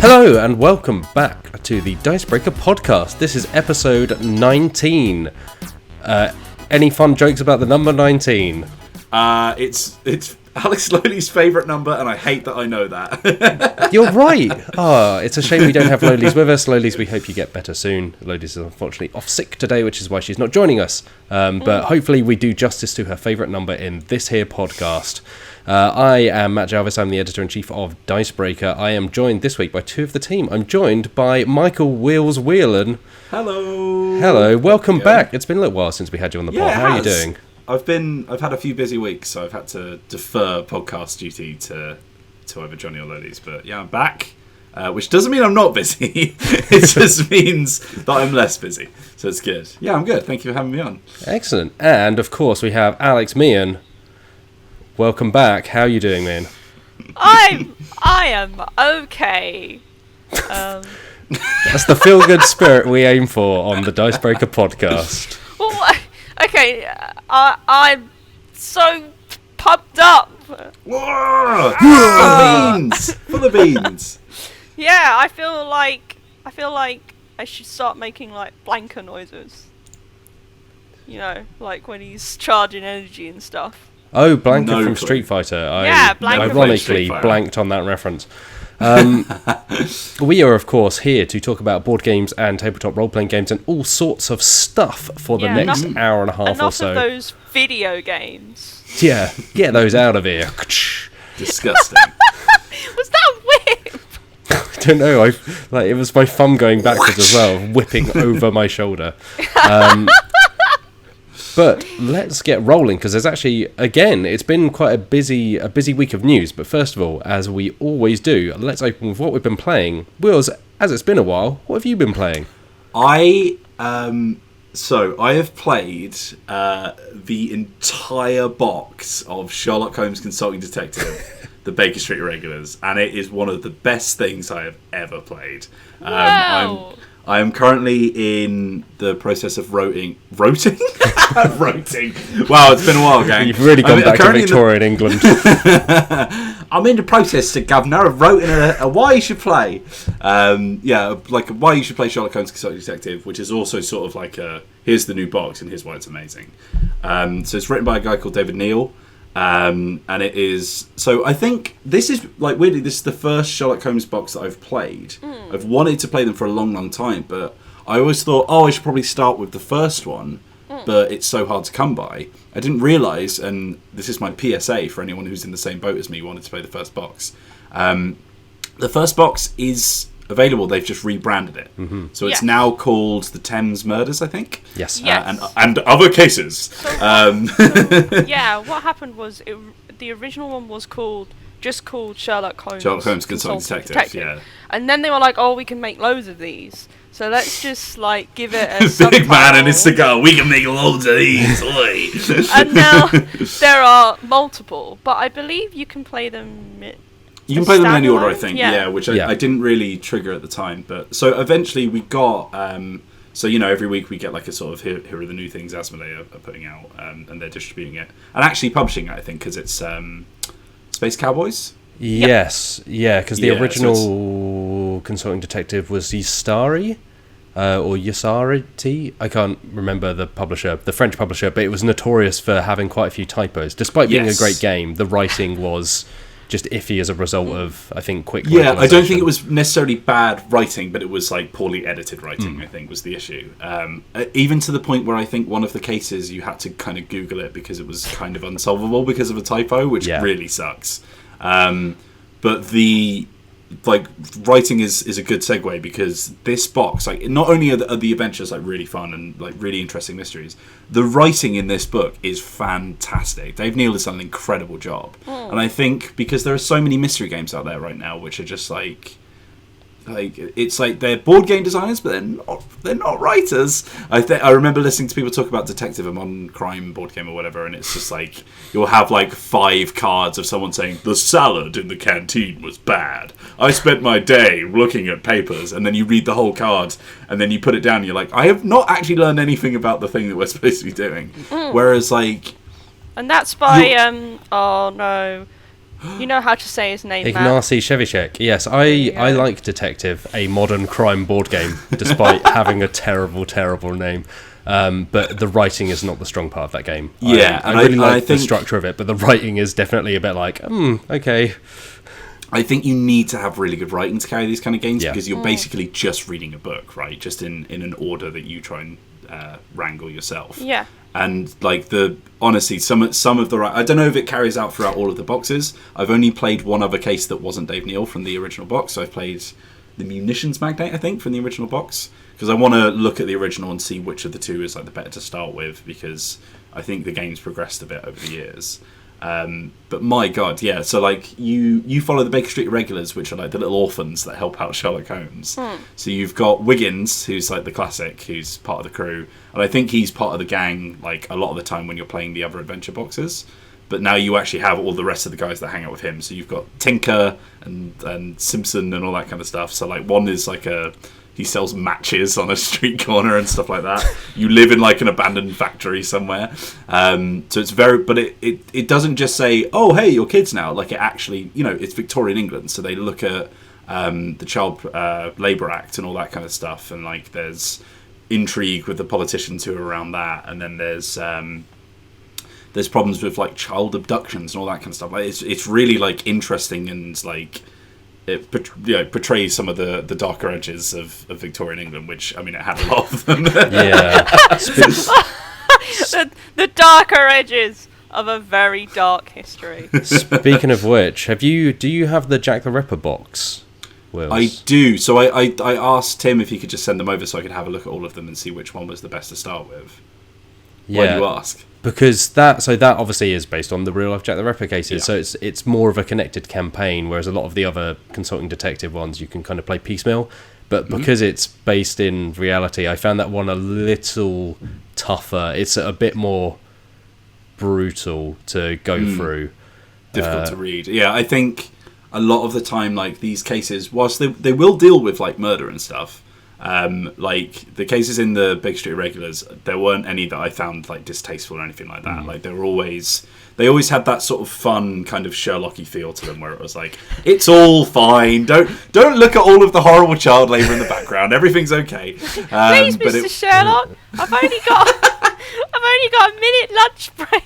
Hello and welcome back to the Dicebreaker podcast. This is episode 19. Any fun jokes about the number 19? It's Alex Lowley's favourite number, and I hate that I know that. You're right. It's a shame we don't have Lowley's with us. Lowley's, we hope you get better soon. Lowley's is unfortunately off sick today, which is why she's not joining us. But hopefully we do justice to her favourite number in this here podcast. I am Matt Jarvis. I'm the editor-in-chief of Dicebreaker. I am joined this week by two of the team. I'm joined by Michael Wheels Whelan. Hello. Hello. Welcome back. It's been a little while since we had you on the pod. How are you doing? I've had a few busy weeks, so I've had to defer podcast duty to either Johnny or Lowley's. But yeah, I'm back, which doesn't mean I'm not busy. It just means that I'm less busy. So it's good. Yeah, I'm good. Thank you for having me on. Excellent. And of course, we have Alex Meehan. Welcome back. How are you doing, man? I am okay. That's the feel-good spirit we aim for on the Dicebreaker podcast. Well, okay, I'm so pumped up. Whoa! For the beans. Yeah, I feel like I should start making like blanker noises. You know, like when he's charging energy and stuff. Oh, Blanka from Street Fighter. Blanka ironically blanked on that reference. We are, of course, here to talk about board games and tabletop role-playing games and all sorts of stuff for the next hour and a half or so. Enough of those video games. Yeah, get those out of here. Disgusting. Was that a whip? I don't know. It was my thumb going backwards as well, whipping over my shoulder. But let's get rolling, because there's actually, again, it's been quite a busy week of news. But first of all, as we always do, let's open with what we've been playing. Wills, as it's been a while, what have you been playing? I have played the entire box of Sherlock Holmes Consulting Detective, the Baker Street Regulars, and it is one of the best things I have ever played. Wow. I am currently in the process of roting. Roting? Wow, it's been a while, gang. You've really gone back to Victorian England. I'm in the process, Governor, of roting a why you should play. Like why you should play Sherlock Holmes Consulting Detective, which is also sort of like here's the new box and here's why it's amazing. So it's written by a guy called David Neal. And it is, so I think this is like weirdly this is the first Sherlock Holmes box that I've played. I've wanted to play them for a long time, but I always thought, I should probably start with the first one, but it's so hard to come by. I didn't realise, and this is my PSA for anyone who's in the same boat as me wanted to play the first box. The first box is available. They've just rebranded it, so it's now called the Thames Murders, I think. Yes. And other cases. So what happened was the original one was just called Sherlock Holmes. Sherlock Holmes Consulting Detective. Yeah. And then they were like, we can make loads of these. So let's just like give it a big man and his cigar. We can make loads of these. And now there are multiple, but I believe you can play them. You can play them in any order, I think. Yeah, which I didn't really trigger at the time. But so eventually we got. So every week we get like a sort of here are the new things Asmodee are putting out, and they're distributing it and actually publishing it, I think, because it's Space Cowboys. Yes, because the original Consulting Detective was Ystari, or Ysarity. I can't remember the publisher, the French publisher, but it was notorious for having quite a few typos. Despite being a great game, the writing was just iffy as a result of, I think, quick localization. I don't think it was necessarily bad writing, but it was like poorly edited writing, I think, was the issue. Even to the point where I think one of the cases you had to kind of Google it because it was kind of unsolvable because of a typo, which really sucks. But the writing is a good segue, because this box, like, not only are the adventures like really fun and like really interesting mysteries, the writing in this book is fantastic. Dave Neal has done an incredible job, and I think because there are so many mystery games out there right now which are just like it's like they're board game designers, but they're not writers. I remember listening to people talk about Detective, a modern crime board game or whatever, and it's just like you'll have like 5 cards of someone saying the salad in the canteen was bad. I spent my day looking at papers, and then you read the whole card, and then you put it down. And you're like, I have not actually learned anything about the thing that we're supposed to be doing. Whereas like, and that's by You know how to say his name, Matt. Ignacy Shevchik. Yes, I like Detective, a modern crime board game, despite having a terrible, terrible name. But the writing is not the strong part of that game. Yeah, I really like the structure of it, but the writing is definitely a bit like, okay. I think you need to have really good writing to carry these kind of games because you're basically just reading a book, right? Just in an order that you try and wrangle yourself. Yeah. And like honestly, some of the I don't know if it carries out throughout all of the boxes. I've only played one other case that wasn't Dave Neal from the original box. So I've played the Munitions Magnate, I think, from the original box, because I want to look at the original and see which of the two is like the better to start with, because I think the game's progressed a bit over the years. But my god, yeah, so like you follow the Baker Street Irregulars, which are like the little orphans that help out Sherlock Holmes. So you've got Wiggins, who's like the classic, who's part of the crew, and I think he's part of the gang like a lot of the time when you're playing the other adventure boxes. But now you actually have all the rest of the guys that hang out with him. So you've got Tinker and Simpson and all that kind of stuff. So like one is like he sells matches on a street corner and stuff like that. You live in like an abandoned factory somewhere. So it's but it doesn't just say, oh, hey, you're kids now. Like it actually, it's Victorian England. So they look at the Child Labour Act and all that kind of stuff. And like there's intrigue with the politicians who are around that. And then there's problems with like child abductions and all that kind of stuff. Like it's really like interesting and like it portrays some of the darker edges of Victorian England, which, I mean, it had a lot of them. Yeah. the darker edges of a very dark history. Speaking of which, do you have the Jack the Ripper box, Wills? I do. So I asked Tim if he could just send them over so I could have a look at all of them and see which one was the best to start with. Why do you ask? Because that obviously is based on the real life Jack the Ripper cases, so it's more of a connected campaign, whereas a lot of the other consulting detective ones you can kind of play piecemeal. But because it's based in reality, I found that one a little tougher. It's a bit more brutal to go through. Difficult to read. Yeah, I think a lot of the time, like these cases, whilst they will deal with like murder and stuff, like the cases in the Baker Street Irregulars, there weren't any that I found like distasteful or anything like that. Like they always had that sort of fun kind of Sherlocky feel to them, where it was like, it's all fine. Don't look at all of the horrible child labour in the background. Everything's okay. Please, Mr. Sherlock, I've only got a minute lunch break.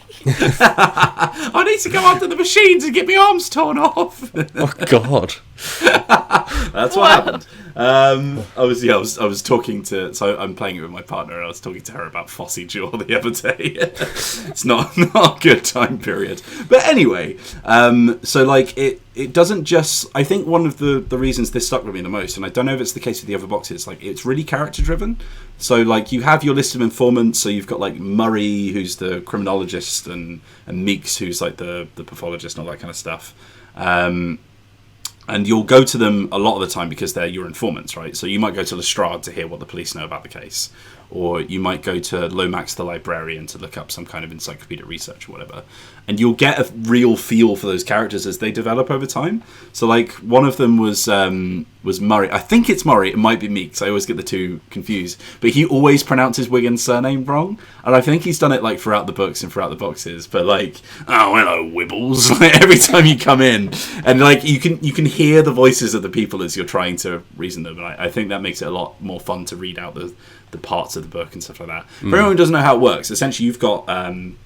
I need to go under the machines and get my arms torn off. Oh God. That's what happened. I was talking to, so I'm playing it with my partner, and I was talking to her about Fosse Jewell the other day. It's not a good time period, but anyway, so like it doesn't just, I think one of the reasons this stuck with me the most, and I don't know if it's the case with the other boxes, like it's really character driven. So like you have your list of informants, so you've got like Murray, who's the criminologist, and Meeks, who's like the pathologist and all that kind of stuff. And you'll go to them a lot of the time because they're your informants, right? So you might go to Lestrade to hear what the police know about the case. Or you might go to Lomax the librarian to look up some kind of encyclopedic research or whatever. And you'll get a real feel for those characters as they develop over time. So like one of them was Murray. I think it's Murray. It might be Meeks. I always get the two confused. But he always pronounces Wiggins' surname wrong. And I think he's done it like throughout the books and throughout the boxes. But like, oh, hello, Wibbles. Like, every time you come in. And like you can hear the voices of the people as you're trying to reason them. And I think that makes it a lot more fun to read out the parts of the book and stuff like that. For anyone who doesn't know how it works, essentially you've got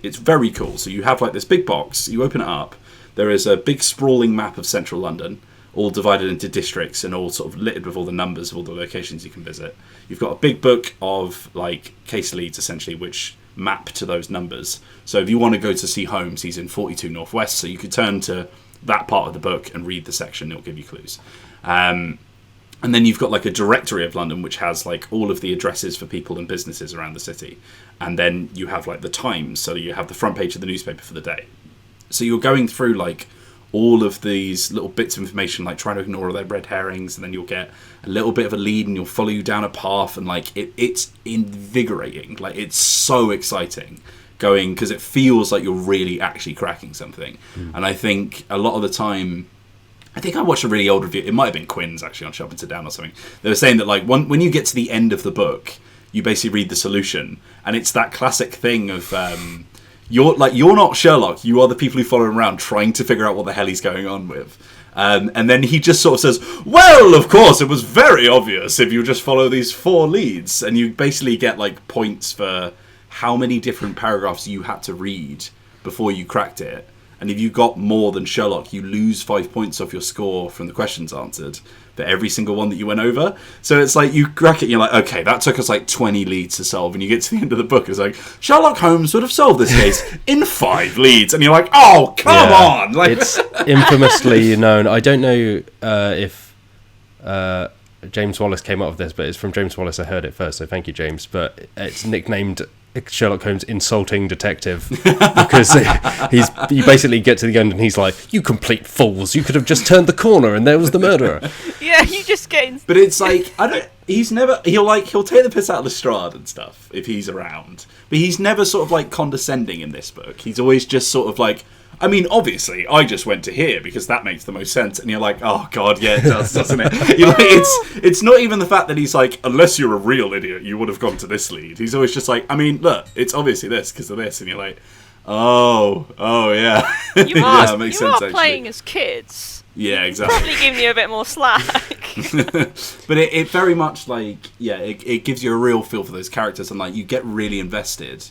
it's very cool. So you have like this big box, you open it up, there is a big sprawling map of central London, all divided into districts and all sort of littered with all the numbers of all the locations you can visit. You've got a big book of like case leads essentially which map to those numbers. So if you want to go to see Holmes, he's in 42 Northwest, so you could turn to that part of the book and read the section, it'll give you clues. And then you've got like a directory of London, which has like all of the addresses for people and businesses around the city. And then you have like the Times, so you have the front page of the newspaper for the day. So you're going through like all of these little bits of information, like trying to ignore all their red herrings, and then you'll get a little bit of a lead and you'll follow you down a path, and like it's invigorating. Like it's so exciting going, because it feels like you're really actually cracking something. And I think a lot of the time, I think I watched a really old review. It might have been Quinn's actually on Sharpton Down or something. They were saying that like when you get to the end of the book, you basically read the solution, and it's that classic thing of you're not Sherlock. You are the people who follow him around trying to figure out what the hell he's going on with. And then he just sort of says, well, of course, it was very obvious if you just follow these 4 leads. And you basically get like points for how many different paragraphs you had to read before you cracked it. And if you got more than Sherlock, you lose 5 points off your score from the questions answered for every single one that you went over. So it's like you crack it and you're like, okay, that took us like 20 leads to solve. And you get to the end of the book, it's like, Sherlock Holmes would have solved this case in 5 leads. And you're like, oh, come on! Like, it's infamously known. I don't know if James Wallace came up with this, but it's from James Wallace. I heard it first, so thank you, James. But it's nicknamed Sherlock Holmes Insulting Detective because you basically get to the end and he's like, you complete fools, you could have just turned the corner and there was the murderer. Yeah, you just get but it's like, he'll take the piss out of Lestrade and stuff if he's around, but he's never sort of like condescending in this book. He's always just sort of like, I mean, obviously, I just went to here because that makes the most sense. And you're like, oh, God, yeah, it does, doesn't it? You're like, it's not even the fact that he's like, unless you're a real idiot, you would have gone to this lead. He's always just like, I mean, look, it's obviously this because of this. And you're like, oh, yeah. You yeah, that makes sense, actually. Playing as kids. Yeah, exactly. Probably giving you a bit more slack. But it very much like, yeah, it gives you a real feel for those characters and like you get really invested.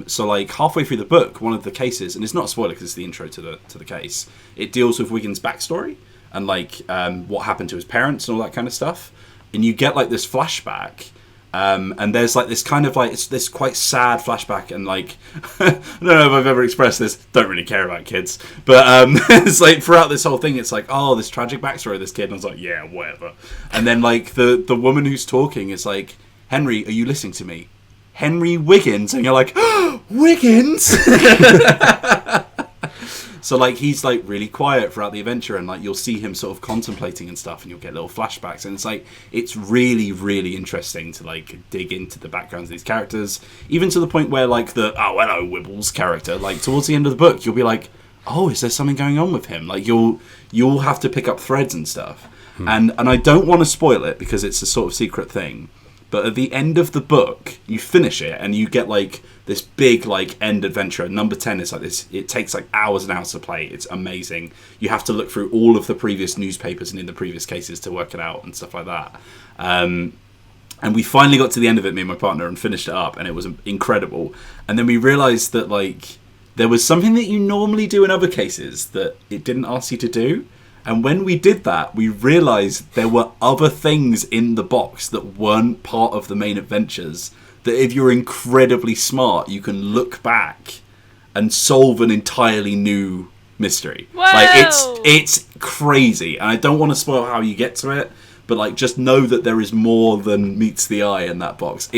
So like halfway through the book, one of the cases, and it's not a spoiler because it's the intro to the case, it deals with Wiggins' backstory and like what happened to his parents and all that kind of stuff. And you get like this flashback, and there's like this kind of like, it's this quite sad flashback, and like I don't know if I've ever expressed this, don't really care about kids, but it's like throughout this whole thing it's like, oh, this tragic backstory of this kid, and I was like, yeah, whatever. And then like the woman who's talking is like, Henry, are you listening to me? Henry Wiggins, and you're like, oh, Wiggins. So like he's like really quiet throughout the adventure, and like you'll see him sort of contemplating and stuff, and you'll get little flashbacks, and it's like it's really, really interesting to like dig into the backgrounds of these characters, even to the point where like the hello WIBBLES character, like towards the end of the book, you'll be like, oh, is there something going on with him? Like you'll have to pick up threads and stuff, and I don't want to spoil it because it's a sort of secret thing. But at the end of the book, you finish it and you get like this big like end adventure. Number 10 is like this. It takes like hours and hours to play. It's amazing. You have to look through all of the previous newspapers and in the previous cases to work it out and stuff like that. And we finally got to the end of it, me and my partner, and finished it up, and it was incredible. And then we realised that like there was something that you normally do in other cases that it didn't ask you to do. And when we did that, we realised there were other things in the box that weren't part of the main adventures, that if you're incredibly smart, you can look back and solve an entirely new mystery. Whoa! Like it's crazy. And I don't want to spoil how you get to it, but like just know that there is more than meets the eye in that box.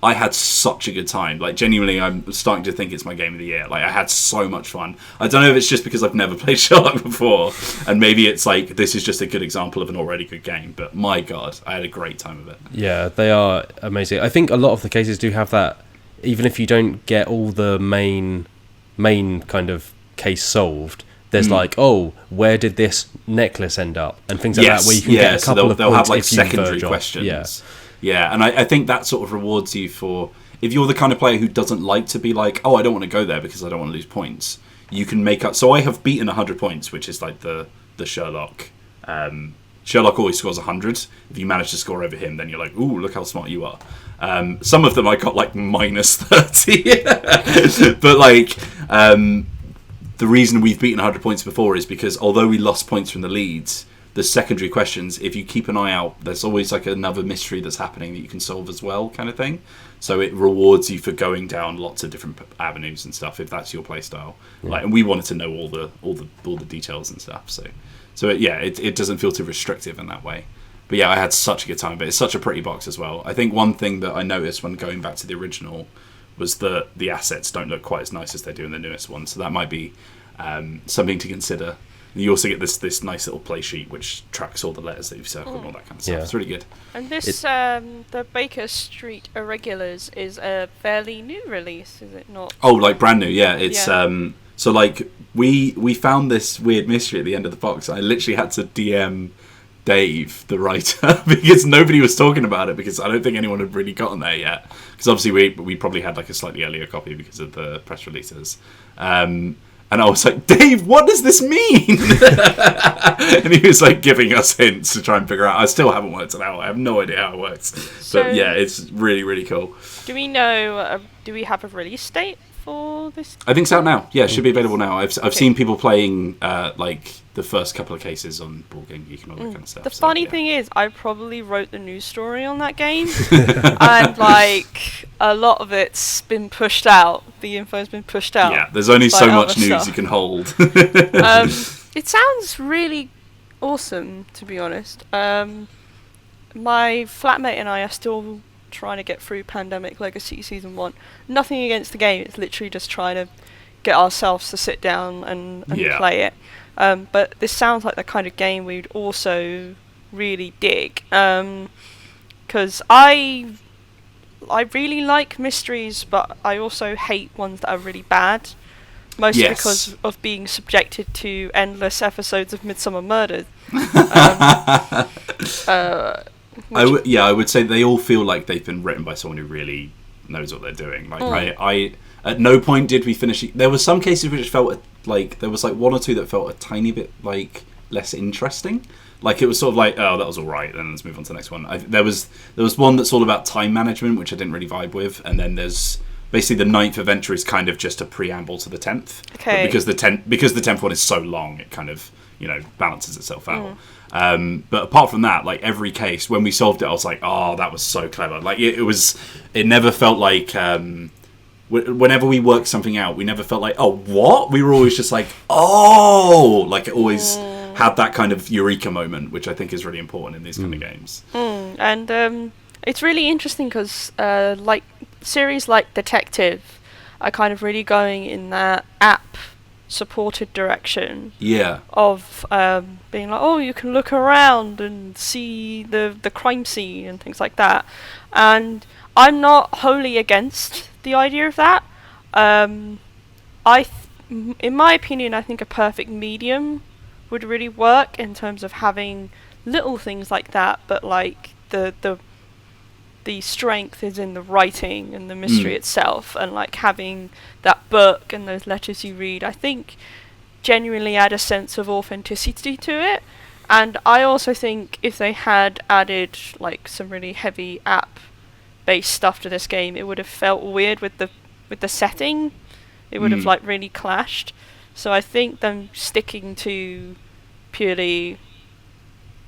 I had such a good time. Like genuinely, I'm starting to think it's my game of the year. Like I had so much fun. I don't know if it's just because I've never played Sherlock before, and maybe it's like this is just a good example of an already good game. But my God, I had a great time with it. Yeah, they are amazing. I think a lot of the cases do have that. Even if you don't get all the main kind of case solved, there's like, oh, where did this necklace end up, and things like that, where you can get a couple of they'll points have like if you secondary verge off. questions. Yeah, and I think that sort of rewards you for, if you're the kind of player who doesn't like to be like, oh, I don't want to go there because I don't want to lose points, you can make up. So I have beaten 100 points, which is like the Sherlock. Sherlock always scores 100. If you manage to score over him, then you're like, ooh, look how smart you are. Some of them I got like minus 30. But like, the reason we've beaten 100 points before is because although we lost points from the leads, the secondary questions, if you keep an eye out, there's always like another mystery that's happening that you can solve as well, kind of thing. So it rewards you for going down lots of different avenues and stuff if that's your play style. Yeah. Like, and we wanted to know all the details and stuff. So it doesn't feel too restrictive in that way. But yeah, I had such a good time. But it's such a pretty box as well. I think one thing that I noticed when going back to the original was that the assets don't look quite as nice as they do in the newest one. So that might be something to consider. You also get this nice little play sheet which tracks all the letters that you've circled and all that kind of stuff. Yeah. It's really good. And this, the Baker Street Irregulars is a fairly new release, is it not? Oh, like brand new, yeah. It's so like we found this weird mystery at the end of the box. I literally had to DM Dave, the writer, because nobody was talking about it, because I don't think anyone had really gotten there yet. Because obviously we probably had like a slightly earlier copy because of the press releases. And I was like, Dave, what does this mean? And he was like giving us hints to try and figure out. I still haven't worked it out. I have no idea how it works. So, but yeah, it's really, really cool. Do we know, do we have a release date for this? I think it's out now. Yeah, it should be available now. I've seen people playing like the first couple of cases on Board Game Geek and all that kind of stuff. The funny thing is, I probably wrote the news story on that game, and like a lot of it's been pushed out. The info's been pushed out. Yeah, there's only so much news you can hold. It sounds really awesome, to be honest. My flatmate and I are still trying to get through Pandemic Legacy Season 1. Nothing against the game, it's literally just trying to get ourselves to sit down and play it. But this sounds like the kind of game we'd also really dig. Because I really like mysteries, but I also hate ones that are really bad. Mostly because of being subjected to endless episodes of Midsummer Murders. I would say they all feel like they've been written by someone who really knows what they're doing. Like I at no point did we finish. There were some cases which felt like there was like one or two that felt a tiny bit like less interesting. Like it was sort of like, oh, that was all right, then let's move on to the next one. There was one that's all about time management, which I didn't really vibe with, and then there's basically the 9th adventure is kind of just a preamble to the 10th. Okay. But because the 10th one is so long, it kind of balances itself out. But apart from that, like every case, when we solved it, I was like, oh, that was so clever. Like it never felt like whenever we worked something out, we never felt like, oh, what? We were always just like, oh, like it always had that kind of eureka moment, which I think is really important in these kind of games. And it's really interesting because like series like Detective are kind of really going in that app supported direction of being like, oh, you can look around and see the crime scene and things like that, and I'm not wholly against the idea of that. In my opinion, I think a perfect medium would really work in terms of having little things like that, but like the strength is in the writing and the mystery itself, and like having that book and those letters you read, I think genuinely add a sense of authenticity to it. And I also think if they had added like some really heavy app based stuff to this game, it would have felt weird with the setting. It would have like really clashed. So I think them sticking to purely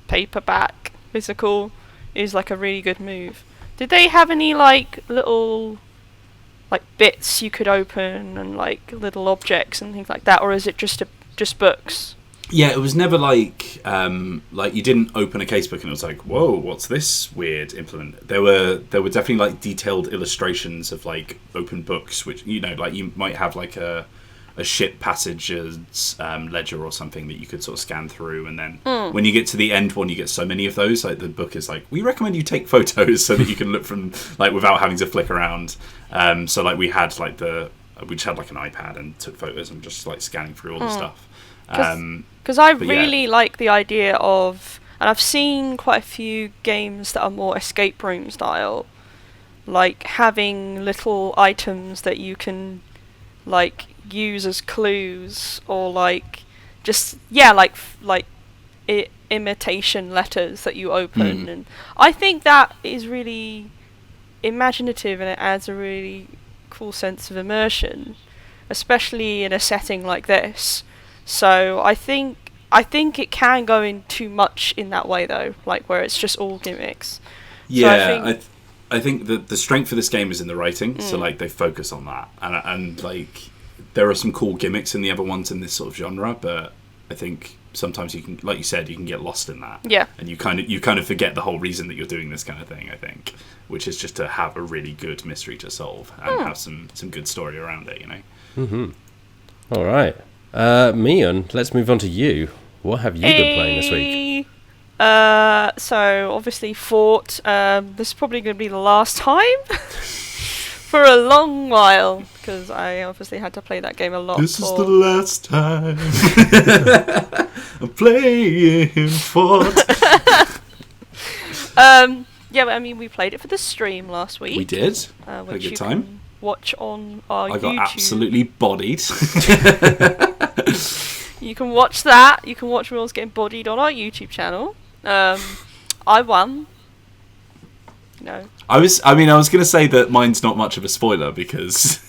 paperback physical is like a really good move. Did they have any like little like bits you could open and like little objects and things like that, or is it just books? Yeah, it was never like you didn't open a casebook and it was like, whoa, what's this weird implement? There were definitely like detailed illustrations of like open books, which like you might have like a ship passages ledger or something that you could sort of scan through, and then when you get to the end one, you get so many of those. Like the book is like, we recommend you take photos so that you can look from like without having to flick around. So like we had like we just had like an iPad and took photos and just like scanning through all the stuff. Because I really like the idea of, and I've seen quite a few games that are more escape room style, like having little items that you can like use as clues, or like just imitation letters that you open. And I think that is really imaginative, and it adds a really cool sense of immersion, especially in a setting like this. So I think it can go in too much in that way though, like where it's just all gimmicks. Yeah, so I think that the strength of this game is in the writing, so like they focus on that, and like there are some cool gimmicks in the other ones in this sort of genre, but I think sometimes you can, like you said, you can get lost in that. Yeah. And you kind of forget the whole reason that you're doing this kind of thing, I think, which is just to have a really good mystery to solve and have some good story around it, All right. Meehan, let's move on to you. What have you been playing this week? So obviously Fort. This is probably going to be the last time for a long while, because I obviously had to play that game a lot. This is the last time I'm playing Fort. Yeah, but I mean, we played it for the stream last week. We did. Which Had a good you time. Can watch on our YouTube. I got absolutely bodied. You can watch that. You can watch Will's getting bodied on our YouTube channel. I won. No. I was going to say that mine's not much of a spoiler because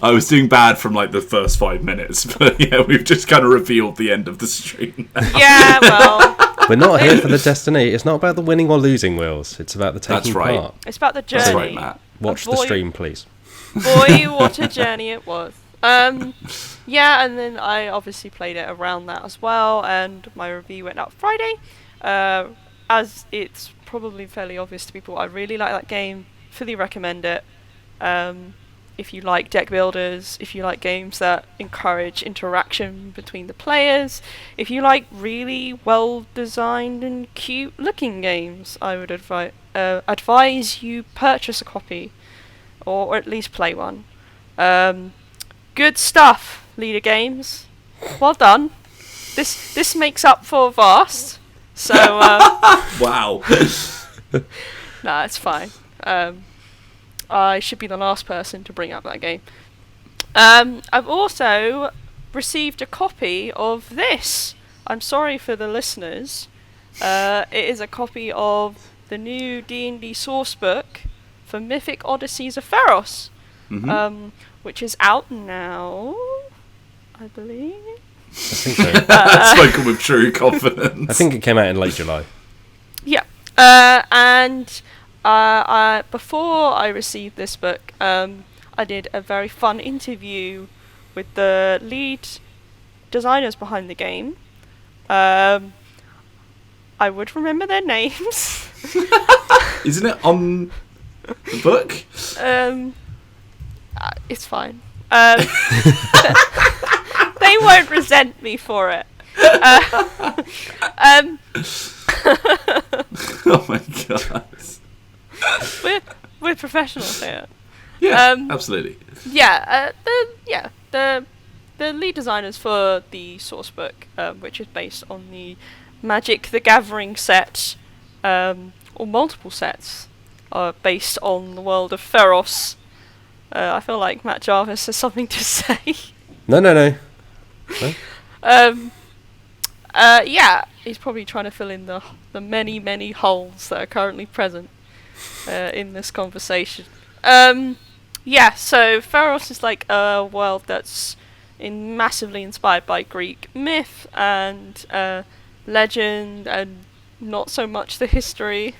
I was doing bad from like the first 5 minutes, but yeah, we've just kind of revealed the end of the stream. Yeah, well. We're not here for the destiny. It's not about the winning or losing, Wills. It's about the taking part. It's about the journey. That's right, Matt. Watch the stream, please. Boy, what a journey it was. Yeah, and then I obviously played it around that as well, and my review went up Friday. As it's probably fairly obvious to people, I really like that game. Fully recommend it. If you like deck builders, if you like games that encourage interaction between the players, if you like really well designed and cute looking games, I would advise you purchase a copy, or at least play one. Good stuff, Leader Games. Well done. This makes up for Vast. So wow. Nah, it's fine. I should be the last person to bring up that game. I've also received a copy of this. I'm sorry for the listeners. It is a copy of the new D&D source book for Mythic Odysseys of Pharaohs, which is out now, I believe. I think so. Spoken with true confidence. I think it came out in late July. Yeah. And before I received this book, I did a very fun interview with the lead designers behind the game. I would remember their names. Isn't it on the book? It's fine. They won't resent me for it. Oh my god. We're professionals here. Yeah, absolutely. Yeah, the lead designers for the source book, which is based on the Magic the Gathering set, or multiple sets, are based on the world of Theros. I feel like Matt Jarvis has something to say. No. Yeah, he's probably trying to fill in the many holes that are currently present in this conversation. Yeah, so Pharaohs is like a world that's massively inspired by Greek myth and legend, and not so much the history.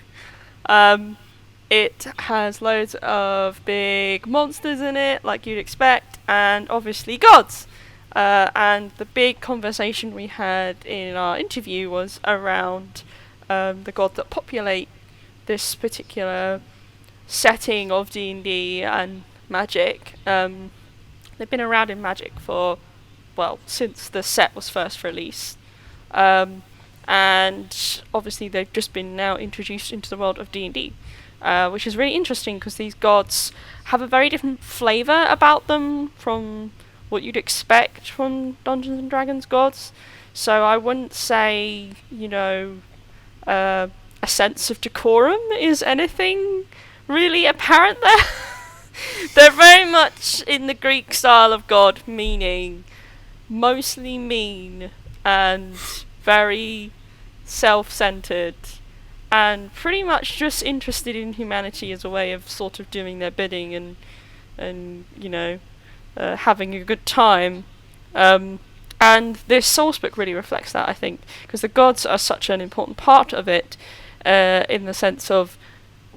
It has loads of big monsters in it, like you'd expect, and obviously gods. And the big conversation we had in our interview was around the gods that populate this particular setting of D&D and Magic. They've been around in Magic for, well, since the set was first released. And obviously they've just been now introduced into the world of D&D. Which is really interesting because these gods have a very different flavour about them from what you'd expect from Dungeons and Dragons gods. So I wouldn't say, a sense of decorum is anything really apparent there. They're very much in the Greek style of god, meaning mostly mean and very self-centered, and pretty much just interested in humanity as a way of sort of doing their bidding and having a good time. And this source book really reflects that, I think, because the gods are such an important part of it, in the sense of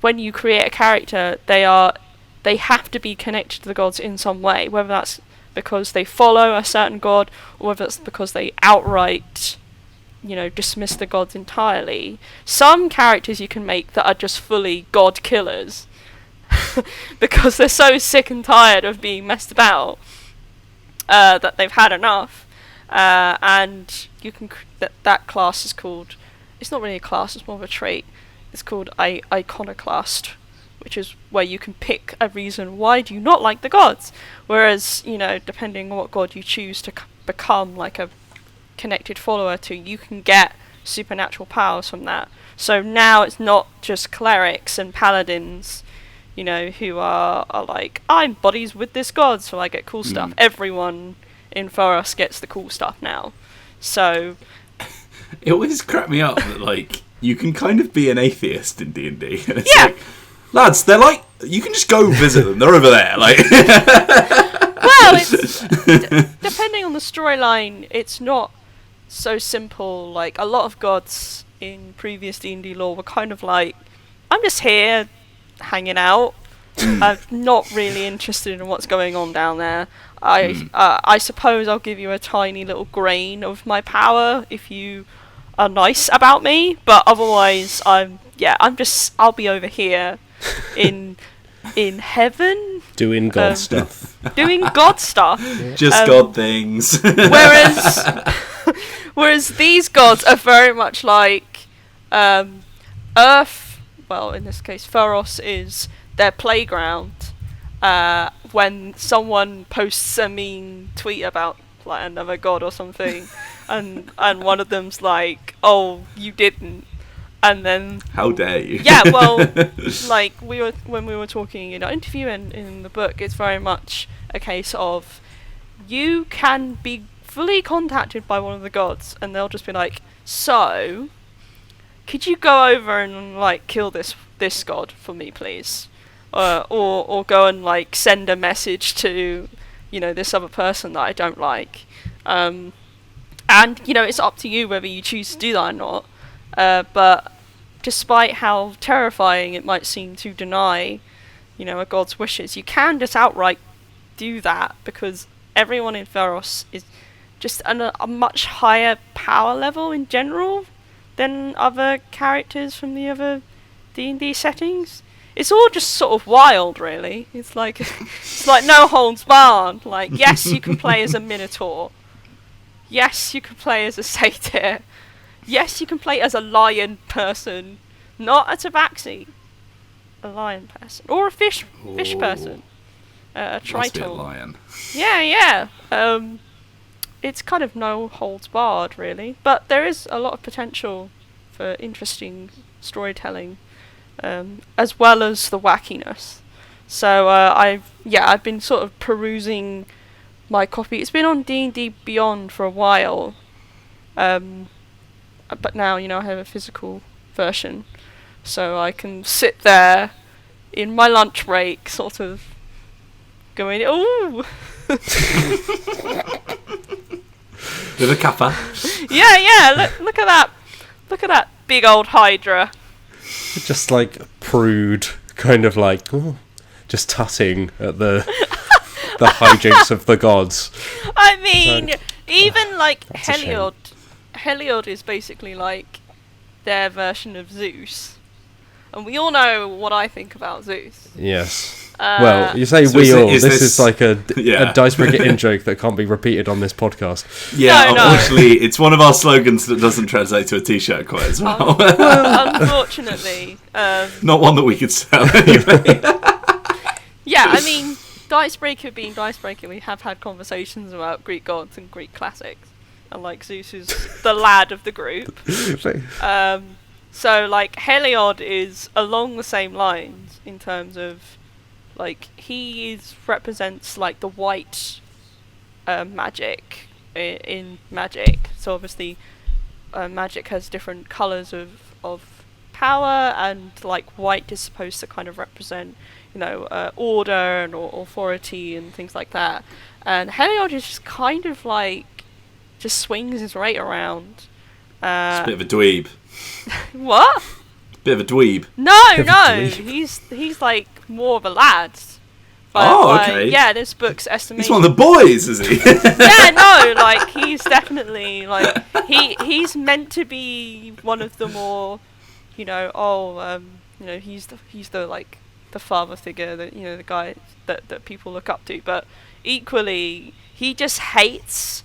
when you create a character, they have to be connected to the gods in some way, whether that's because they follow a certain god, or whether it's because they outright dismiss the gods entirely. Some characters you can make that are just fully god killers because they're so sick and tired of being messed about that they've had enough, and you can that class is called, it's not really a class, it's more of a trait, it's called iconoclast, which is where you can pick a reason why do you not like the gods. Whereas, you know, depending on what god you choose to become like a connected follower to, you can get supernatural powers from that. So now it's not just clerics and paladins, you know, who are like, I'm buddies with this god, so I get cool stuff. Everyone in Pharaohs gets the cool stuff now. So it always cracked me up that, like, you can kind of be an atheist in D&D. And it's like, lads, they're like, you can just go visit them. They're over there. Like, well, it's depending on the storyline, it's not so simple. Like, a lot of gods in previous D&D lore were kind of like, I'm just here hanging out. I'm not really interested in what's going on down there. I suppose I'll give you a tiny little grain of my power if you are nice about me, but otherwise I'll be over here in heaven doing god stuff. Doing god stuff. Just god things. Whereas these gods are very much like Earth, well, in this case Theros is their playground. When someone posts a mean tweet about like another god or something, and one of them's like, "Oh, you didn't," and then how dare you? Yeah, well, like when we were talking in our interview and in the book, it's very much a case of you can be fully contacted by one of the gods, and they'll just be like, "So, could you go over and like kill this god for me, please?" Or go and like send a message to, you know, this other person that I don't like, and you know, it's up to you whether you choose to do that or not. But despite how terrifying it might seem to deny, you know, a god's wishes, you can just outright do that because everyone in Theros is just a much higher power level in general than other characters from the other D&D settings. It's all just sort of wild, really. It's like no holds barred. Like, yes, you can play as a minotaur. Yes, you can play as a satyr. Yes, you can play as a lion person, not a tabaxi. A lion person or a fish person. A triton. Must be a lion. Yeah. It's kind of no holds barred, really. But there is a lot of potential for interesting storytelling. As well as the wackiness. So I've been sort of perusing my copy. It's been on D&D Beyond for a while, but now, you know, I have a physical version, so I can sit there in my lunch break, sort of going, ooh. With a kappa. Yeah. Look at that big old Hydra. Just like prude, kind of like just tutting at the hijinks of the gods. I mean, even like Heliod is basically like their version of Zeus, and we all know what I think about Zeus. Yes. Well, you say so we all. This is like a Dicebreaker in-joke that can't be repeated on this podcast. Yeah, no. Unfortunately, it's one of our slogans that doesn't translate to a T-shirt quite as well. Unfortunately. Not one that we could sell anyway. Yeah, I mean, Dicebreaker being Dicebreaker, we have had conversations about Greek gods and Greek classics. And, like, Zeus is the lad of the group. So, like, Heliod is along the same lines in terms of... Like, he represents, like, the white magic in magic. So, obviously, magic has different colours of power, and, like, white is supposed to kind of represent, you know, order and authority and things like that. And Heliod is just kind of, like, just swings his right around. It's a bit of a dweeb. What? Bit of a dweeb. No, he's like more of a lad. Okay. Yeah, this book's estimated. He's one of the boys, is he? Yeah, no, like he's definitely like he's meant to be one of the more, you know, he's the like the father figure, that, you know, the guy that people look up to, but equally he just hates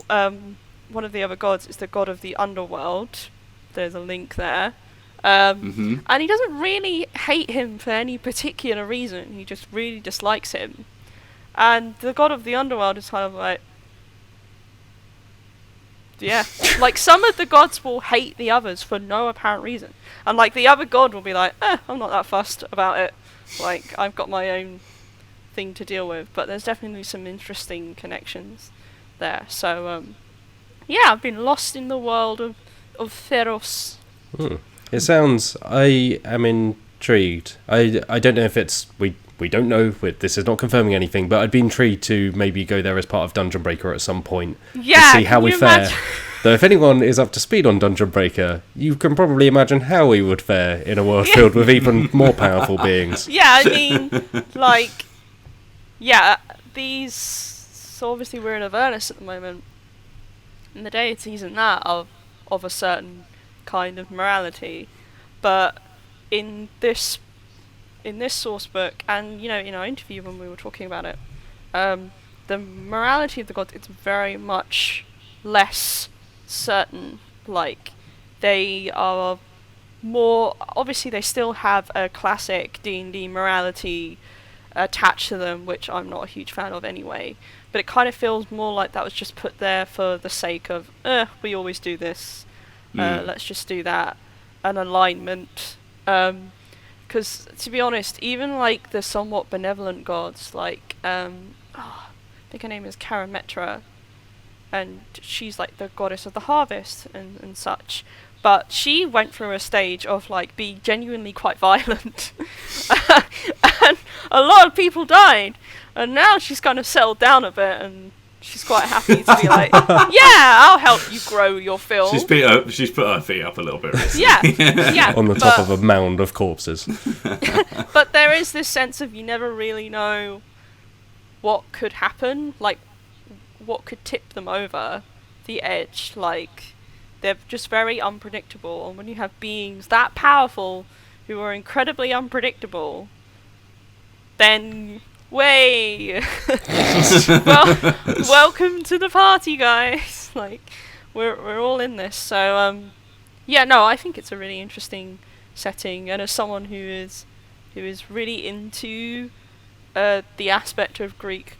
one of the other gods is the god of the underworld. There's a link there. And he doesn't really hate him for any particular reason. He just really dislikes him. And the god of the underworld is kind of like, yeah. Like, some of the gods will hate the others for no apparent reason. And, like, the other god will be like, I'm not that fussed about it. Like, I've got my own thing to deal with. But there's definitely some interesting connections there. So, yeah, I've been lost in the world of Theros. It sounds... I am intrigued. I don't know if it's... We don't know. This is not confirming anything, but I'd be intrigued to maybe go there as part of Dungeon Breaker at some point to see how we fare. Though if anyone is up to speed on Dungeon Breaker, you can probably imagine how we would fare in a world filled with even more powerful beings. Yeah, I mean, like, yeah, these... So obviously we're in Avernus at the moment, and the deities and that are of a certain kind of morality, but in this source book, and in our interview when we were talking about it, the morality of the gods is very much less certain. Like, they are more, obviously they still have a classic D&D morality attached to them, which I'm not a huge fan of anyway, but it kind of feels more like that was just put there for the sake of, we always do this, let's just do that, an alignment. Because, to be honest, even, like, the somewhat benevolent gods, like, I think her name is Karametra, and she's, like, the goddess of the harvest and such, but she went through a stage of, like, being genuinely quite violent, and a lot of people died, and now she's kind of settled down a bit, and she's quite happy to be like, yeah, I'll help you grow your film. She's put her feet up a little bit recently. Yeah. On the top of a mound of corpses. But there is this sense of you never really know what could happen, like what could tip them over the edge. Like, they're just very unpredictable, and when you have beings that powerful who are incredibly unpredictable, then... Way! Well, welcome to the party, guys. Like, we're all in this. So, yeah, no, I think it's a really interesting setting, and as someone who is really into the aspect of Greek,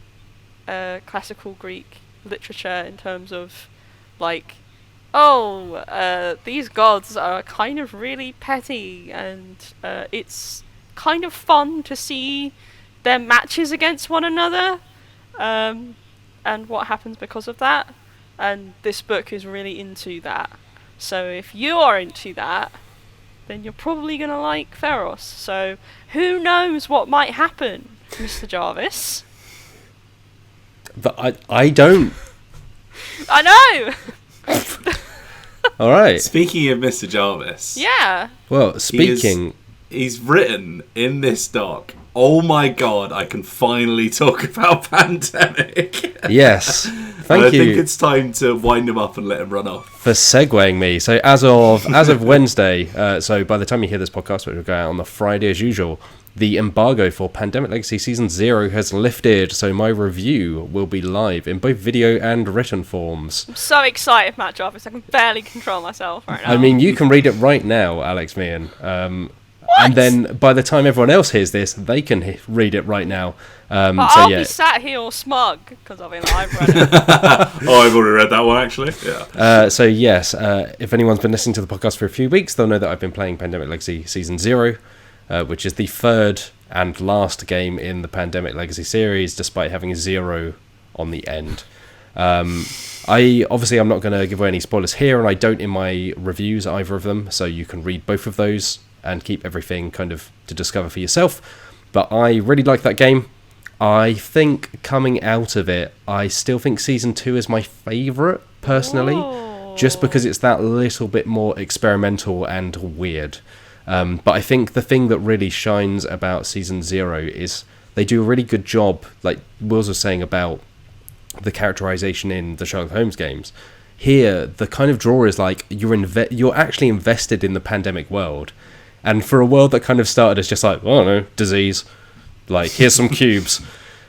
classical Greek literature in terms of, like, these gods are kind of really petty, and it's kind of fun to see their matches against one another, and what happens because of that. And this book is really into that. So if you are into that, then you're probably going to like Pharaohs. So who knows what might happen, Mr. Jarvis? But I don't. I know! All right. Speaking of Mr. Jarvis. Yeah. Well, speaking... He's written in this doc, oh my god, I can finally talk about Pandemic. Yes. Thank you. I think it's time to wind him up and let him run off. For segueing me. So as of Wednesday, so by the time you hear this podcast, which will go out on the Friday as usual, the embargo for Pandemic Legacy Season 0 has lifted, so my review will be live in both video and written forms. I'm so excited, Matt Jarvis. I can barely control myself right now. I mean, you can read it right now, Alex Meehan. What? And then by the time everyone else hears this, they can read it right now. But I'll be sat here all smug because I've read it. Oh, I've already read that one, actually. Yeah. So yes, if anyone's been listening to the podcast for a few weeks, they'll know that I've been playing Pandemic Legacy Season 0, which is the third and last game in the Pandemic Legacy series, despite having a 0 on the end. I'm not going to give away any spoilers here, and I don't in my reviews, either of them, so you can read both of those and keep everything kind of to discover for yourself. But I really like that game. I think coming out of it, I still think Season 2 is my favourite, personally. Whoa. Just because it's that little bit more experimental and weird. But I think the thing that really shines about Season 0 is they do a really good job, like Wills was saying about the characterization in the Sherlock Holmes games. Here, the kind of draw is like you're actually invested in the pandemic world. And for a world that kind of started as just like, I don't know, disease, like, here's some cubes,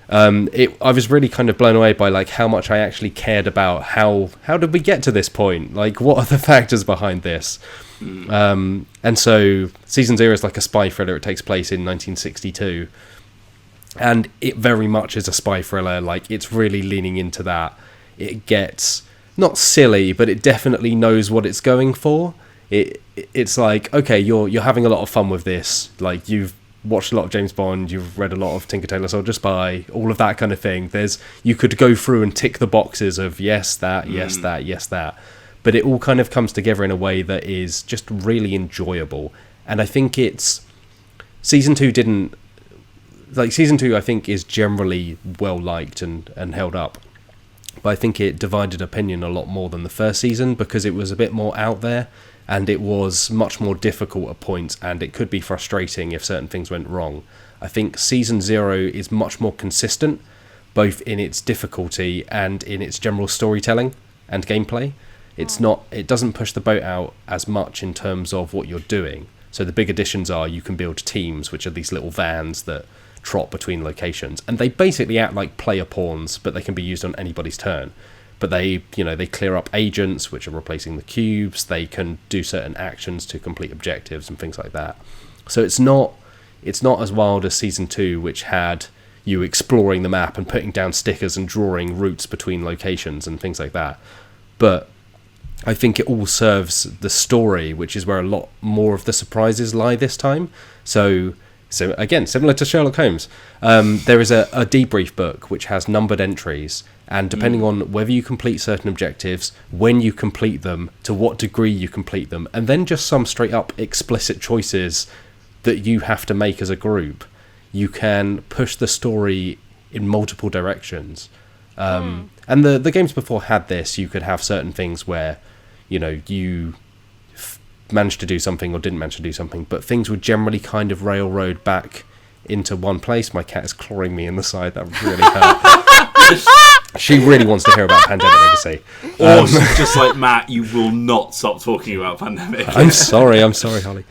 I was really kind of blown away by like how much I actually cared about how did we get to this point? Like, what are the factors behind this? And so Season 0 is like a spy thriller. It takes place in 1962. And it very much is a spy thriller. Like, it's really leaning into that. It gets not silly, but it definitely knows what it's going for. It's like, okay, you're having a lot of fun with this. Like, you've watched a lot of James Bond, you've read a lot of Tinker Tailor Soldier Spy, all of that kind of thing. You could go through and tick the boxes of yes, that, yes, that, yes, that. But it all kind of comes together in a way that is just really enjoyable. And I think Season 2 I think is generally well liked and held up. But I think it divided opinion a lot more than the first season because it was a bit more out there and it was much more difficult at points and it could be frustrating if certain things went wrong. I think Season 0 is much more consistent, both in its difficulty and in its general storytelling and gameplay. It doesn't push the boat out as much in terms of what you're doing. So the big additions are you can build teams, which are these little vans that trot between locations, and they basically act like player pawns, but they can be used on anybody's turn. But they clear up agents, which are replacing the cubes. They can do certain actions to complete objectives and things like that. So it's not as wild as Season 2, which had you exploring the map and putting down stickers and drawing routes between locations and things like that. But I think it all serves the story, which is where a lot more of the surprises lie this time. So again, similar to Sherlock Holmes, there is a debrief book which has numbered entries, and depending on whether you complete certain objectives, when you complete them, to what degree you complete them, and then just some straight up explicit choices that you have to make as a group, you can push the story in multiple directions. And the games before had this. You could have certain things where you managed to do something or didn't manage to do something, but things would generally kind of railroad back into one place. My cat is clawing me in the side. That really hurt. She really wants to hear about Pandemic Legacy. Just like Matt, you will not stop talking about Pandemic. I'm sorry, Holly.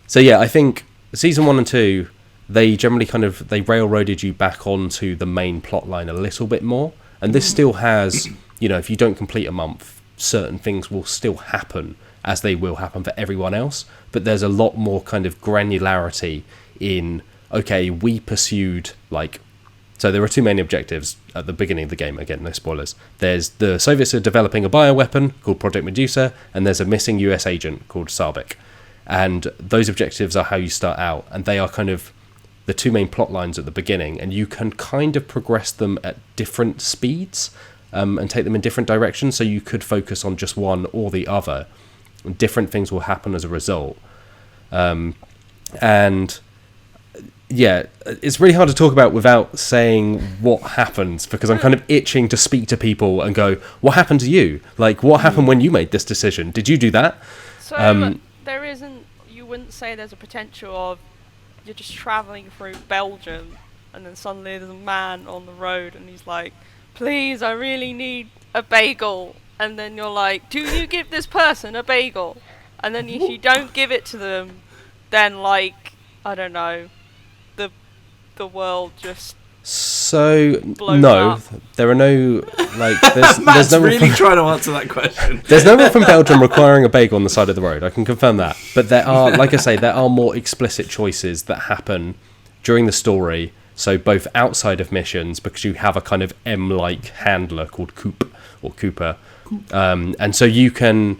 So yeah, I think Season 1 and 2, they generally they railroaded you back onto the main plot line a little bit more. And this still has, if you don't complete a month, certain things will still happen, as they will happen for everyone else, but there's a lot more kind of granularity in, okay, we pursued, so there are two main objectives at the beginning of the game. Again, no spoilers. There's the Soviets are developing a bioweapon called Project Medusa, and there's a missing US agent called Sabik. And those objectives are how you start out, and they are kind of the two main plot lines at the beginning, and you can kind of progress them at different speeds and take them in different directions, so you could focus on just one or the other. Different things will happen as a result. And yeah, it's really hard to talk about without saying what happens, because I'm kind of itching to speak to people and go, what happened to you? Like, what happened when you made this decision? Did you do that? So you wouldn't say there's a potential of you're just travelling through Belgium and then suddenly there's a man on the road and he's like, please, I really need a bagel. And then you're like, do you give this person a bagel? And then if you don't give it to them, then I don't know, the world just blows up. There are no there's no really trying to answer that question. There's no one from Belgium requiring a bagel on the side of the road. I can confirm that. But there are, like I say, there are more explicit choices that happen during the story. So both outside of missions, because you have a kind of M-like handler called Coop or Cooper. And so you can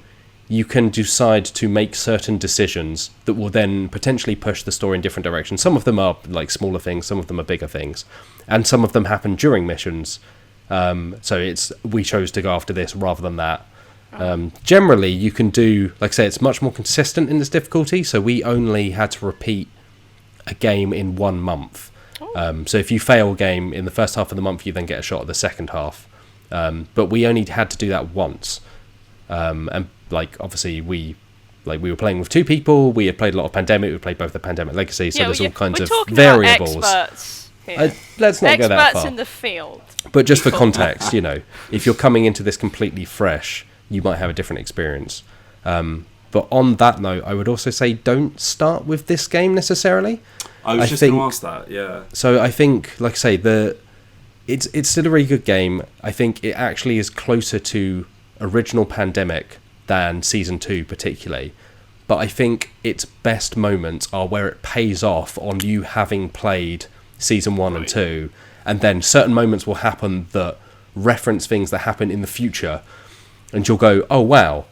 decide to make certain decisions that will then potentially push the story in different directions. Some of them are smaller things, some of them are bigger things, and some of them happen during missions. So we chose to go after this rather than that. Generally, you can do, like I say, it's much more consistent in its difficulty. So we only had to repeat a game in 1 month. So if you fail a game in the first half of the month, you then get a shot at the second half. But we only had to do that once. And obviously we were playing with 2 people. We had played a lot of Pandemic. We played both the Pandemic Legacy. So there's all kinds of variables. Experts here. Let's not go that far. Experts in the field. But just for context, if you're coming into this completely fresh, you might have a different experience. But on that note, I would also say don't start with this game necessarily. I was just going to ask that, yeah. So I think, like I say, it's still a really good game. I think it actually is closer to original Pandemic than Season 2 particularly. But I think its best moments are where it pays off on you having played Season 1 and 2, and then certain moments will happen that reference things that happen in the future, and you'll go, oh wow.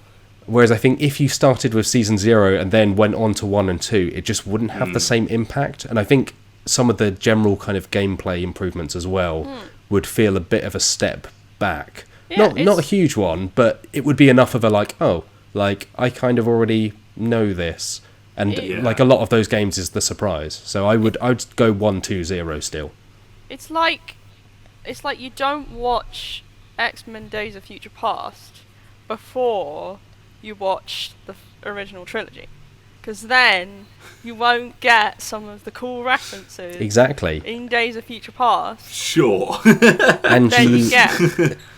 Whereas I think if you started with Season 0 and then went on to 1 and 2, it just wouldn't have the same impact. And I think some of the general kind of gameplay improvements as well would feel a bit of a step back. Yeah, not a huge one, but it would be enough of a I kind of already know this. And like a lot of those games is the surprise. So I would go 1-2-0 still. It's like you don't watch X-Men Days of Future Past before you watch the original trilogy, because then you won't get some of the cool references in Days of Future Past. Sure. And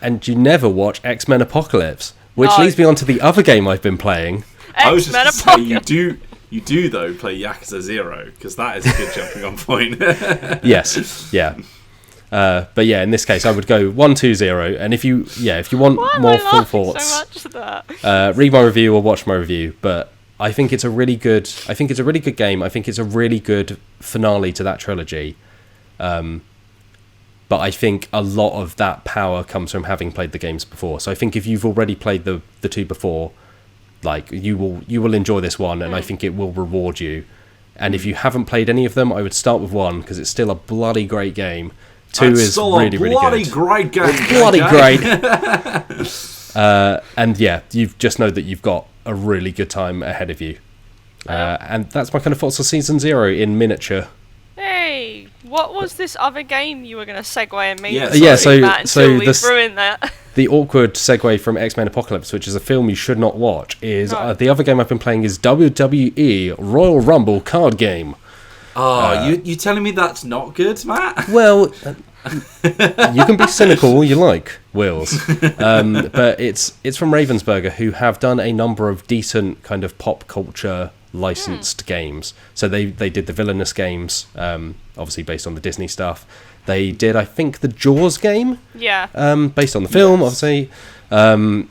and you never watch X-Men Apocalypse, which leads me on to the other game I've been playing. I was just going to say, you do though play Yakuza 0, because that is a good jumping on point. Yes, yeah. But yeah, in this case, I would go 1-2-0, and if you want more full thoughts, so much to that? Read my review or watch my review. But I think it's a really good game. I think it's a really good finale to that trilogy. But I think a lot of that power comes from having played the games before. So I think if you've already played the two before, like you will enjoy this one, and I think it will reward you. And if you haven't played any of them, I would start with 1, because it's still a bloody great game. 2 is really, really good. Bloody great game. Bloody great. And yeah, you just know that you've got a really good time ahead of you. And that's my kind of thoughts on Season 0 in miniature. Hey, what was this other game you were going to segue and make? So ruined that. The awkward segue from X-Men Apocalypse, which is a film you should not watch, is the other game I've been playing is WWE Royal Rumble card game. Oh, you telling me that's not good, Matt? Well, you can be cynical all you like, Wills. But it's from Ravensburger, who have done a number of decent kind of pop culture licensed games. So they did the Villainous games, obviously based on the Disney stuff. They did, I think, the Jaws game, based on the film, obviously,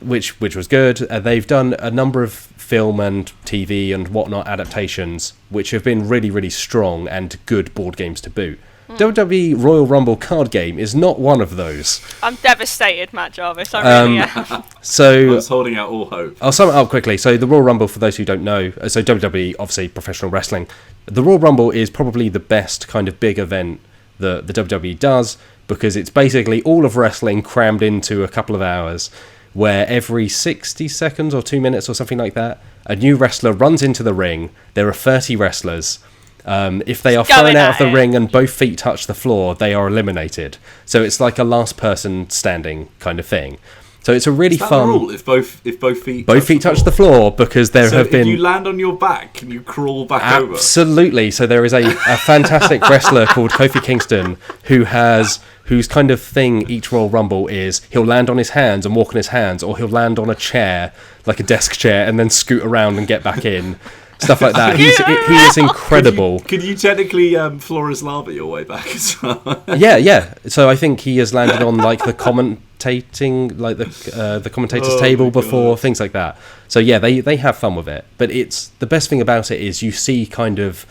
which was good. They've done a number of film and TV and whatnot adaptations, which have been really, really strong and good board games to boot. WWE Royal Rumble card game is not one of those. I'm devastated, Matt Jarvis. I really am. So I was holding out all hope. I'll sum it up quickly. So the Royal Rumble, for those who don't know, so WWE, obviously professional wrestling. The Royal Rumble is probably the best kind of big event that the WWE does, because it's basically all of wrestling crammed into a couple of hours, where every 60 seconds or 2 minutes or something like that, a new wrestler runs into the ring. There are 30 wrestlers. If they are thrown out of the ring and both feet touch the floor, they are eliminated. So it's like a last person standing kind of thing. So it's a really fun. The rule? If both feet touch the floor, because there have been. If you land on your back, can you crawl back over? Absolutely. So there is a fantastic wrestler called Kofi Kingston whose kind of thing each Royal Rumble is he'll land on his hands and walk on his hands, or he'll land on a chair, like a desk chair, and then scoot around and get back in. Stuff like that. He is incredible. Could you technically Flores Lava your way back as well? Yeah. So I think he has landed on like the commentating, like the commentator's table before, things like that. So yeah, they have fun with it. But it's the best thing about it is you see kind of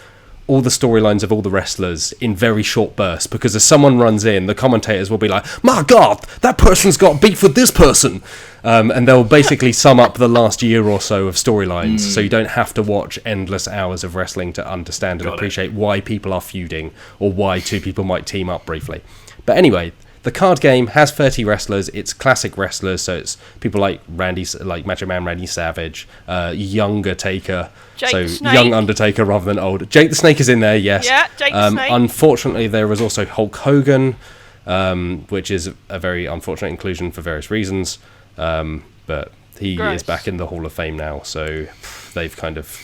all the storylines of all the wrestlers in very short bursts, because as someone runs in, the commentators will be like, my God, that person's got beef with this person. And they'll basically sum up the last year or so of storylines, so you don't have to watch endless hours of wrestling to understand and appreciate why people are feuding or why two people might team up briefly. But anyway, the card game has 30 wrestlers. It's classic wrestlers, so it's people like Macho Man Randy Savage, younger Taker, young Undertaker rather than old. Jake the Snake is in there, yes. Yeah, Jake the Snake. Unfortunately, there is also Hulk Hogan, which is a very unfortunate inclusion for various reasons. But he is back in the Hall of Fame now, so they've kind of,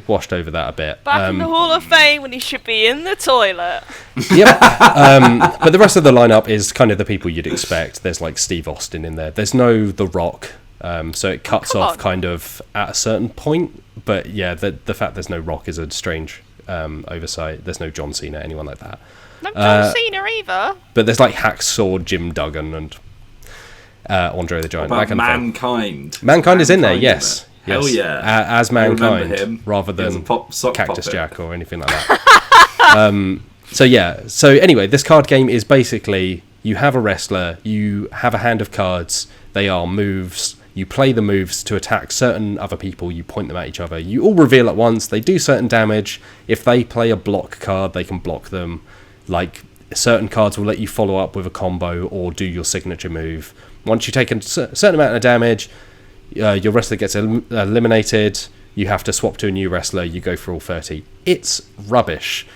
washed over that a bit. Back in the Hall of Fame when he should be in the toilet. Yep. But the rest of the lineup is kind of the people you'd expect. There's like Steve Austin in there. There's no The Rock, so it cuts off kind of at a certain point. But yeah, the fact there's no Rock is a strange oversight. There's no John Cena, anyone like that. No John Cena either. But there's like Hacksaw Jim Duggan and Andre the Giant. What about Mankind? Mankind is in there, yes. Hell yeah. As Mankind, rather than Cactus puppet. Jack or anything like that. So anyway, this card game is basically, you have a wrestler, you have a hand of cards, they are moves, you play the moves to attack certain other people, you point them at each other, you all reveal at once, they do certain damage. If they play a block card, they can block them. Like, certain cards will let you follow up with a combo or do your signature move. Once you take a certain amount of damage, your wrestler gets eliminated, you have to swap to a new wrestler, you go for all 30. It's rubbish.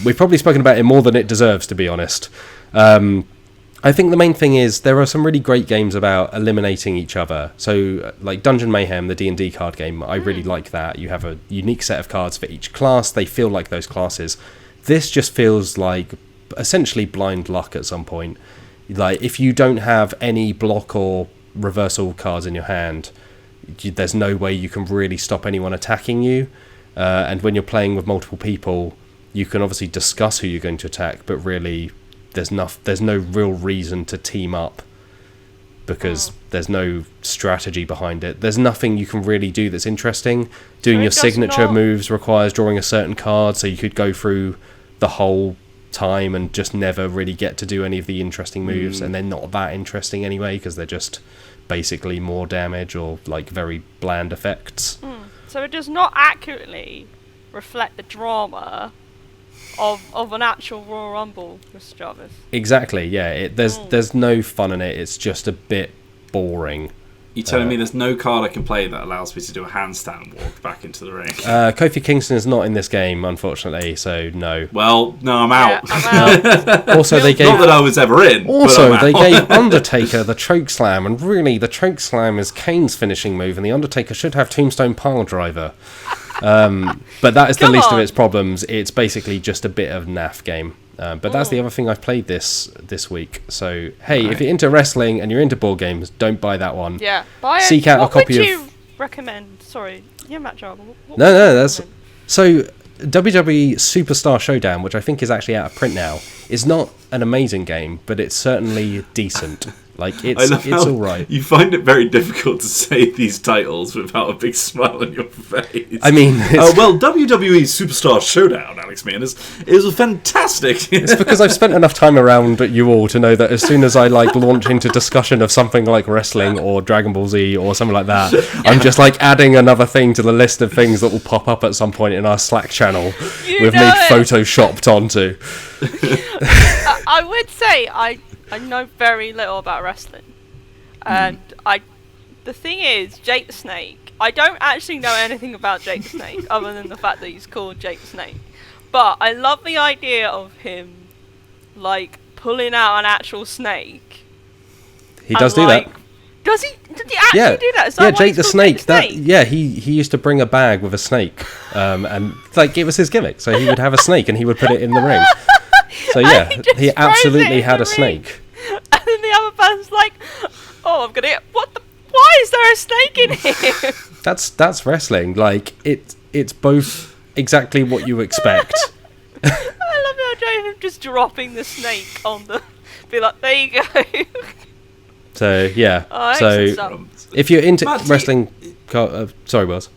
We've probably spoken about it more than it deserves, to be honest. I think the main thing is there are some really great games about eliminating each other. So, like Dungeon Mayhem, the D&D card game, I really like that. You have a unique set of cards for each class. They feel like those classes. This just feels like essentially blind luck at some point. Like, if you don't have any block or reversal cards in your hand, there's no way you can really stop anyone attacking you. And when you're playing with multiple people, you can obviously discuss who you're going to attack, but really there's no real reason to team up because there's no strategy behind it. There's nothing you can really do that's interesting. Doing your signature moves requires drawing a certain card, so you could go through the whole time and just never really get to do any of the interesting moves, and they're not that interesting anyway because they're just basically more damage or like very bland effects. So it does not accurately reflect the drama of an actual Royal Rumble, Mr. Jarvis. Exactly, yeah. There's no fun in it. It's just a bit boring. You're telling me there's no card I can play that allows me to do a handstand walk back into the ring? Kofi Kingston is not in this game, unfortunately, so no. Well, no, I'm out. Yeah, I'm out. Also, they gave... Not that I was ever in, Also, they gave Undertaker the choke slam, and really, the choke slam is Kane's finishing move, and the Undertaker should have Tombstone Pile Driver. But that is the least of its problems. It's basically just a bit of naff game. But that's the other thing I've played this week. So, hey, if you're into wrestling and you're into board games, don't buy that one. Yeah, buy it. Seek out a copy of... What would you recommend? Sorry, yeah, Matt Jarvis. No, that's... So, WWE Superstar Showdown, which I think is actually out of print now, is not an amazing game, but it's certainly decent. Like, it's all right. You find it very difficult to say these titles without a big smile on your face. I mean... well, WWE Superstar Showdown, Alex Meehan, is fantastic. It's because I've spent enough time around you all to know that as soon as I launch into discussion of something like wrestling or Dragon Ball Z or something like that, I'm just adding another thing to the list of things that will pop up at some point in our Slack channel with me photoshopped onto. I would say I know very little about wrestling, and the thing is, Jake the Snake, I don't actually know anything about Jake the Snake other than the fact that he's called Jake the Snake, but I love the idea of him pulling out an actual snake. He does do that. Does he actually do that? Yeah, Jake the Snake. He used to bring a bag with a snake, and it was his gimmick. So he would have a snake and he would put it in the ring. So yeah, he absolutely had a snake. And then the other person's like, "Oh, I'm gonna get why is there a snake in here?" That's wrestling. It's both exactly what you expect. I love how Joe just dropping the snake on the. Be like, there you go. So yeah. If you're into wrestling, sorry, Wells.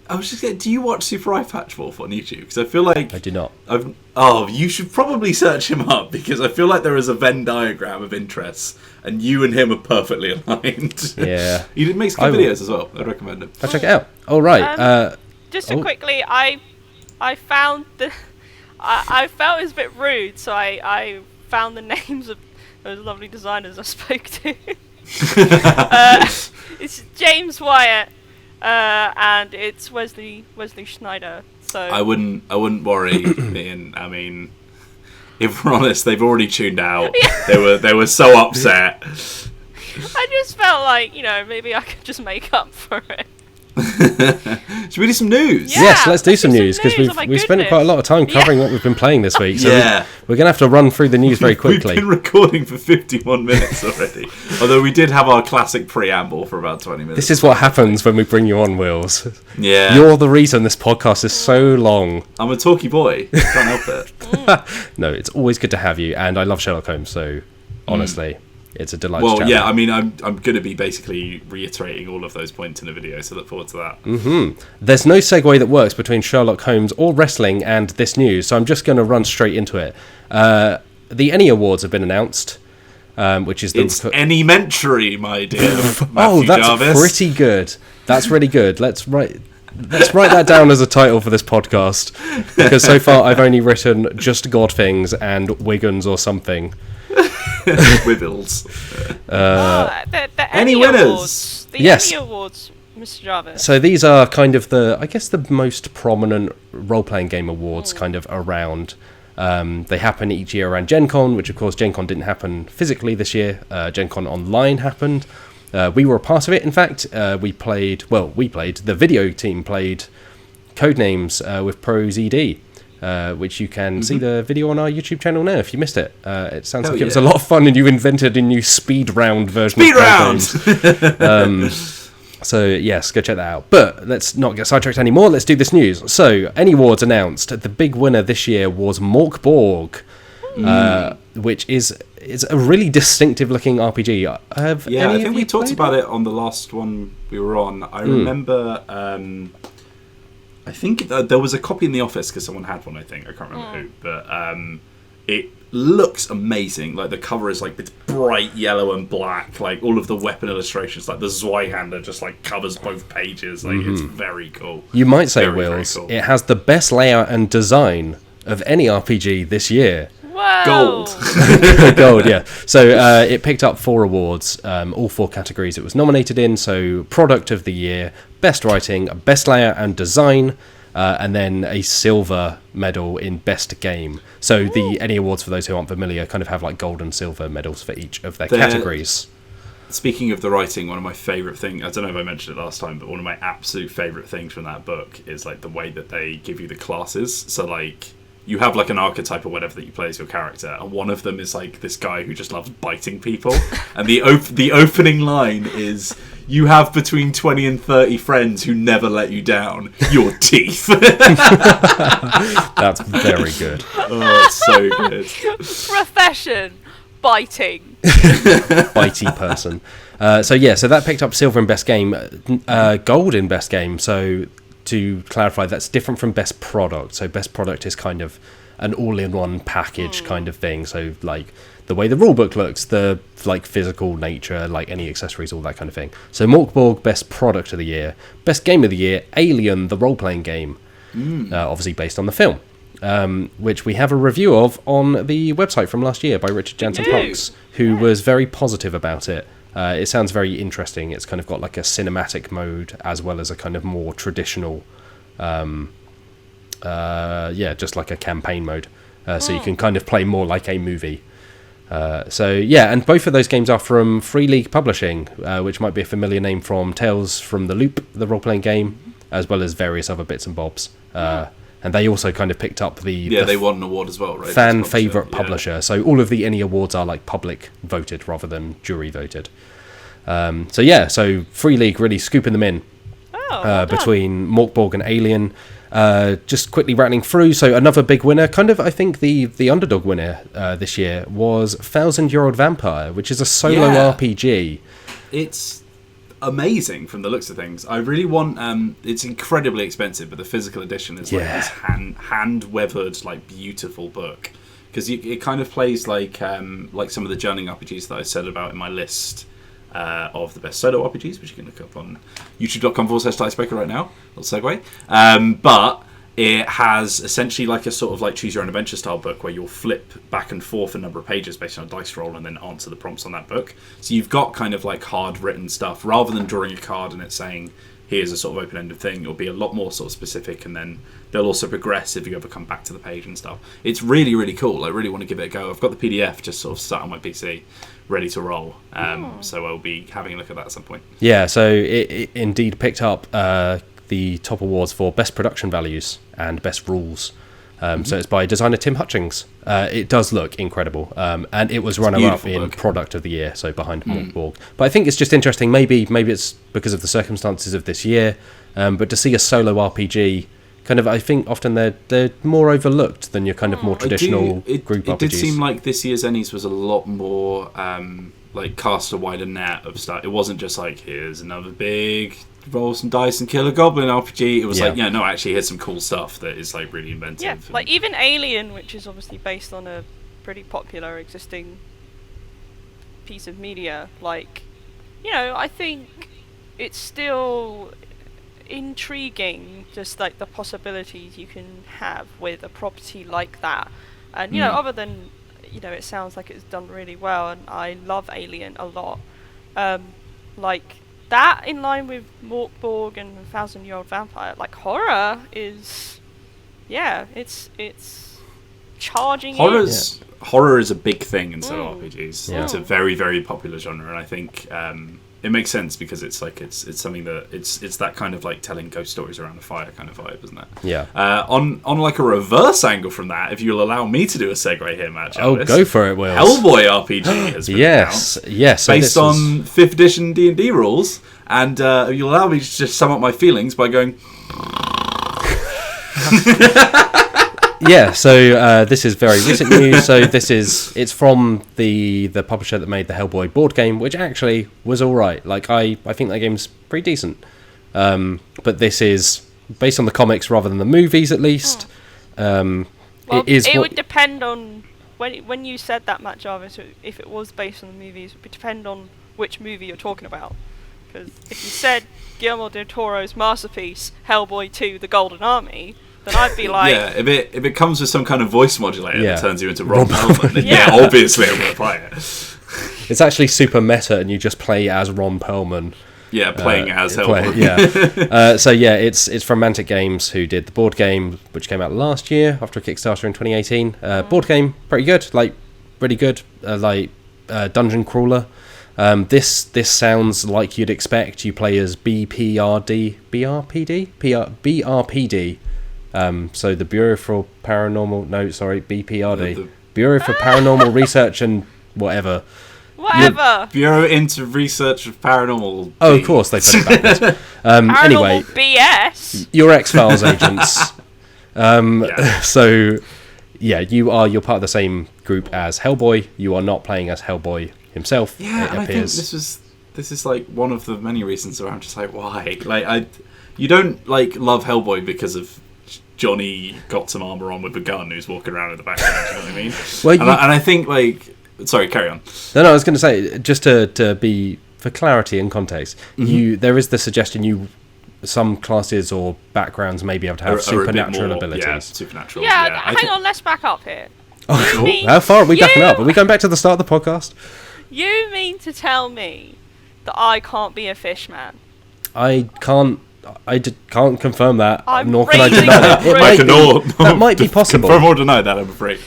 I was just do you watch Super Eye Patch Wolf on YouTube? Because I feel like... I do not. You should probably search him up, because I feel like there is a Venn diagram of interests, and you and him are perfectly aligned. Yeah. He makes good videos as well. I'd recommend him. I'll check it out. All right. Just quickly, I found I felt it was a bit rude, so I found the names of those lovely designers I spoke to. It's James Wyatt. And it's Wesley Schneider. So I wouldn't worry. I mean, if we're honest, they've already tuned out. They were so upset. I just felt like maybe I could just make up for it. Should we do some news? Yeah, yes, let's do some news, because we've spent quite a lot of time covering what we've been playing this week. So we're going to have to run through the news very quickly. We've been recording for 51 minutes already. Although we did have our classic preamble for about 20 minutes. This is what happens when we bring you on, Wills. Yeah. You're the reason this podcast is so long. I'm a talky boy. Can't help it. No, it's always good to have you, and I love Sherlock Holmes, so honestly... It's a delight to chat. Yeah, I mean, I'm going to be basically reiterating all of those points in the video, so look forward to that. Mm-hmm. There's no segue that works between Sherlock Holmes or wrestling and this news, so I'm just going to run straight into it. The ENnie Awards have been announced, which is... It's ENNIE-MENTARY, my dear Oh, that's Jarvis. pretty good. That's really good. Let's write that down as a title for this podcast, because so far I've only written just God Things and Wiggins or something. WIBBLES. The ENnie winners. Awards. The Yes. ENnie Awards, Mr. Jarvis. So these are kind of the most prominent role-playing game awards kind of around. They happen each year around Gen Con, which of course Gen Con didn't happen physically this year. Gen Con Online happened. We were a part of it, in fact. The video team played Codenames with ProZD. Which you can see the video on our YouTube channel now if you missed it. It sounds like it was a lot of fun, and you invented a new speed round version of Codenames. So yes, go check that out. But let's not get sidetracked anymore. Let's do this news. So, ENnie Awards announced. The big winner this year was Mork Borg, which is a really distinctive looking RPG. I think we talked about it on the last one we were on. I remember... I think there was a copy in the office because someone had one, I think. I can't remember who. But it looks amazing. Like, the cover is, like, it's bright yellow and black. Like, all of the weapon illustrations, like, the Zweihander just, like, covers both pages. Like, it's very cool. You might say, Wills, cool. It has the best layout and design of any RPG this year. Whoa. Gold. Gold, yeah. So it picked up 4 awards, all 4 categories it was nominated in. So Product of the Year, Best Writing, Best Layout and Design, and then a silver medal in Best Game. So the ENnie Awards, for those who aren't familiar, kind of have like gold and silver medals for each of their categories. Speaking of the writing, one of my favourite things, I don't know if I mentioned it last time, but one of my absolute favourite things from that book is like the way that they give you the classes. So like... you have like an archetype or whatever that you play as your character, and one of them is like this guy who just loves biting people. And the opening line is, "You have between 20 and 30 friends who never let you down. Your teeth." That's very good. Oh, it's so good. Profession: biting. Bitey person. So that picked up silver in Best Game, gold in Best Game. So to clarify, that's different from Best Product. So Best Product is kind of an all-in-one package kind of thing. So like the way the rulebook looks, the like physical nature, like any accessories, all that kind of thing. So Mork Borg, Best Product of the Year. Best Game of the Year, Alien, the role-playing game, obviously based on the film, which we have a review of on the website from last year by Richard Jansen-Parks, who was very positive about it. It sounds very interesting. It's kind of got like a cinematic mode as well as a kind of more traditional, just like a campaign mode. So you can kind of play more like a movie. And both of those games are from Free League Publishing, which might be a familiar name from Tales from the Loop, the role-playing game, as well as various other bits and bobs. And they also kind of picked up they won an award as well, right? Fan favourite publisher. So all of the ENnie Awards are like public voted rather than jury voted. So Free League really scooping them in between Mork Borg and Alien. Just quickly rattling through. So another big winner, kind of I think the underdog winner this year was 1,000-Year-Old Vampire, which is a solo RPG. It's amazing from the looks of things. I really want it's incredibly expensive, but the physical edition is like this hand weathered, like beautiful book, because it kind of plays like some of the journaling RPGs that I said about in my list of the best solo RPGs, which you can look up on youtube.com/Dicebreaker right now. Little segue. But it has essentially like a sort of like choose your own adventure style book where you'll flip back and forth a number of pages based on a dice roll and then answer the prompts on that book. So you've got kind of like hard written stuff rather than drawing a card and it saying here's a sort of open-ended thing. It'll be a lot more sort of specific, and then they'll also progress if you ever come back to the page and stuff. It's really, really cool. I really want to give it a go. I've got the PDF just sort of sat on my PC ready to roll, so I'll be having a look at that at some point. Yeah, so it indeed picked up the top awards for best production values and best rules. So it's by designer Tim Hutchings. It does look incredible, and it was runner-up in Product of the Year, so behind Morkborg. But I think it's just interesting. Maybe it's because of the circumstances of this year, but to see a solo RPG, kind of, I think often they're more overlooked than your kind of more traditional group RPGs. It did seem like this year's Ennies was a lot more like cast a wider net of stuff. It wasn't just like, here's another big roll some dice and kill a goblin RPG. It was like, no, actually here's some cool stuff that is like really inventive. Yeah, like even Alien, which is obviously based on a pretty popular existing piece of media, like, you know, I think it's still intriguing, just like the possibilities you can have with a property like that. And, you know, other than, you know, it sounds like it's done really well, and I love Alien a lot. Like, that in line with Morkborg and 1,000-Year-Old Vampire, like, horror is, it's charging Horror is a big thing in solo RPGs. Yeah. It's a very, very popular genre, and I think it makes sense because it's like it's something that it's that kind of like telling ghost stories around a fire kind of vibe, isn't it? Yeah. On like a reverse angle from that, if you'll allow me to do a segue here, Matt. Oh, go for it, Will. Hellboy RPG has been announced. Yes. So based on 5th edition D&D rules, and you'll allow me to just sum up my feelings by going. Yeah, so this is very recent news. So it's from the publisher that made the Hellboy board game, which actually was all right. Like I think that game's pretty decent. But this is based on the comics rather than the movies, at least. Well, it would depend on when you said that, Matt Jarvis. If it was based on the movies, it would depend on which movie you're talking about. Because if you said Guillermo del Toro's masterpiece, Hellboy 2: The Golden Army, then I'd be like... Yeah, if it comes with some kind of voice modulator that turns you into Ron Perlman, then obviously I'm going to play it. It's actually super meta, and you just play as Ron Perlman. Yeah, playing as Hellboy. So it's from Mantic Games, who did the board game, which came out last year after a Kickstarter in 2018. Board game, pretty good, like really good, dungeon crawler. This sounds like you'd expect. You play as BRPD. So the Bureau for Paranormal... No, sorry, BPRD. Bureau for Paranormal Research and whatever. Bureau into Research of Paranormal... Oh, of course, they put it backwards. Anyway, BS. You're X-Files agents. So, yeah, you're part of the same group as Hellboy. You are not playing as Hellboy himself. Yeah, and I think this is like one of the many reasons where I'm just like, why? Like, you don't like love Hellboy because of Johnny got some armor on with a gun who's walking around in the background. You know what I mean? Well, and I think like, sorry, carry on. No, I was going to say, just to be for clarity and context, there is the suggestion some classes or backgrounds may be able to have supernatural abilities. Yeah, supernatural. Yeah, hang on, let's back up here. How far are we backing up? Are we going back to the start of the podcast? You mean to tell me that I can't be a fish man? I can't confirm that, nor can I deny that. That might be possible. Confirm or deny that, I'm afraid.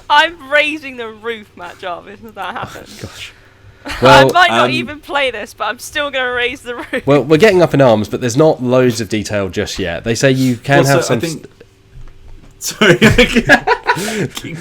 I'm raising the roof, Matt Jarvis, if that happens. Gosh. Well, I might not even play this, but I'm still going to raise the roof. Well, we're getting up in arms, but there's not loads of detail just yet. They say you can have some... Sorry.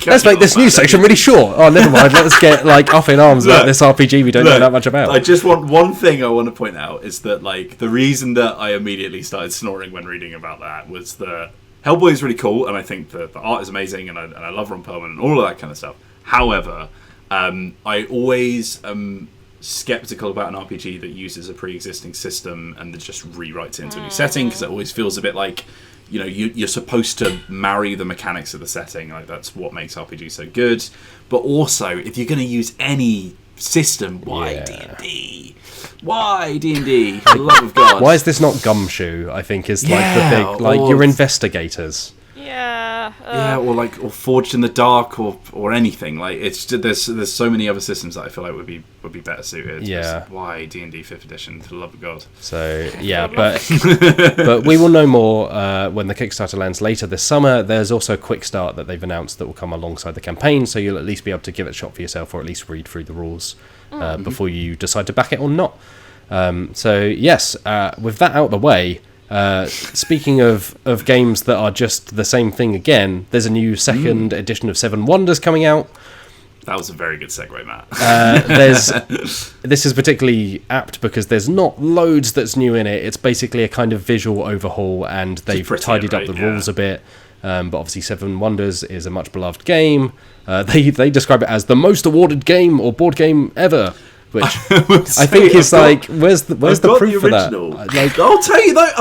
Let's make this news section really short. Oh, never mind. Let's get up in arms about this RPG we don't know that much about. I just want one thing I want to point out is that the reason that I immediately started snoring when reading about that was that Hellboy is really cool, and I think the art is amazing, and I love Ron Perlman and all of that kind of stuff. However, I always am skeptical about an RPG that uses a pre-existing system and then just rewrites it into a new setting, because it always feels a bit like, you know, you're supposed to marry the mechanics of the setting. Like, that's what makes RPG so good. But also, if you're going to use any system, why D&D? Why D&D? For the love of God. Why is this not Gumshoe? I think is the big, you're investigators. Yeah, or Forged in the Dark, or anything. Like, it's just, there's so many other systems that I feel like would be better suited. Yeah. Why D&D 5th edition? For the love of God. So yeah, but we will know more when the Kickstarter lands later this summer. There's also a quick start that they've announced that will come alongside the campaign, so you'll at least be able to give it a shot for yourself, or at least read through the rules before you decide to back it or not. So yes, with that out of the way. Speaking of games that are just the same thing again, there's a new second edition of Seven Wonders coming out. That was a very good segue, Matt. This is particularly apt because there's not loads that's new in it. It's basically a kind of visual overhaul, and they've tidied up the rules a bit. But obviously, Seven Wonders is a much beloved game. They describe it as the most awarded game or board game ever. Which I think is like, where's the proof for that? Like, I'll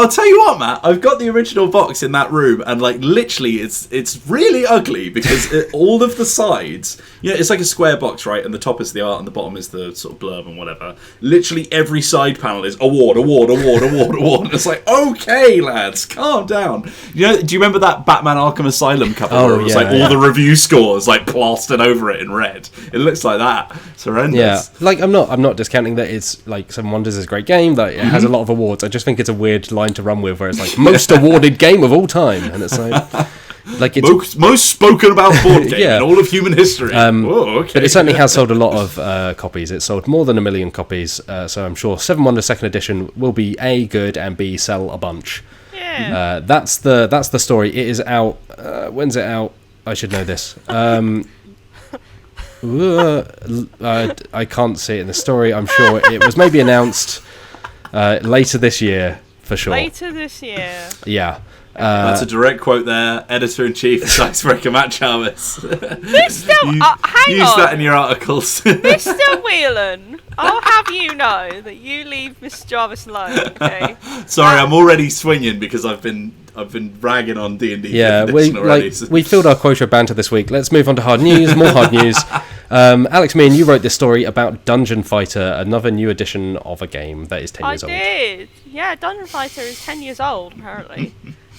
tell you what, Matt. I've got the original box in that room, and like literally, it's really ugly because all of the sides, it's like a square box, right? And the top is the art, and the bottom is the sort of blurb and whatever. Literally every side panel is award. And it's like, okay, lads, calm down. Do you remember that Batman Arkham Asylum cover where it was all the review scores like plastered over it in red? It looks like that. It's horrendous. Yeah, like I'm not discounting that it's like Seven Wonders is a great game, that it has a lot of awards. I just think it's a weird line to run with where it's like most awarded game of all time, and it's like it's most spoken about board game in all of human history. But it certainly has sold a lot of copies. It sold more than 1 million copies, so I'm sure Seven Wonders second edition will be A, good, and B, sell a bunch. Yeah. That's the story. It is out. When's it out? I should know this. I can't see it in the story. I'm sure it was maybe announced later this year, for sure. Later this year. Yeah. That's a direct quote there. Editor-in-Chief, Dicebreaker, Matt Chalmers. Hang use on. that in your articles. Mr. Whelan, I'll have you know that you leave Miss Jarvis alone, okay? Sorry, I'm already swinging because I've been ragging on D&D. Yeah, we filled our quota of banter this week. Let's move on to hard news. More hard news. Alex, Meehan, you wrote this story about Dungeon Fighter, another new edition of a game that is 10 years old. I did. Yeah, Dungeon Fighter is 10 years old, apparently.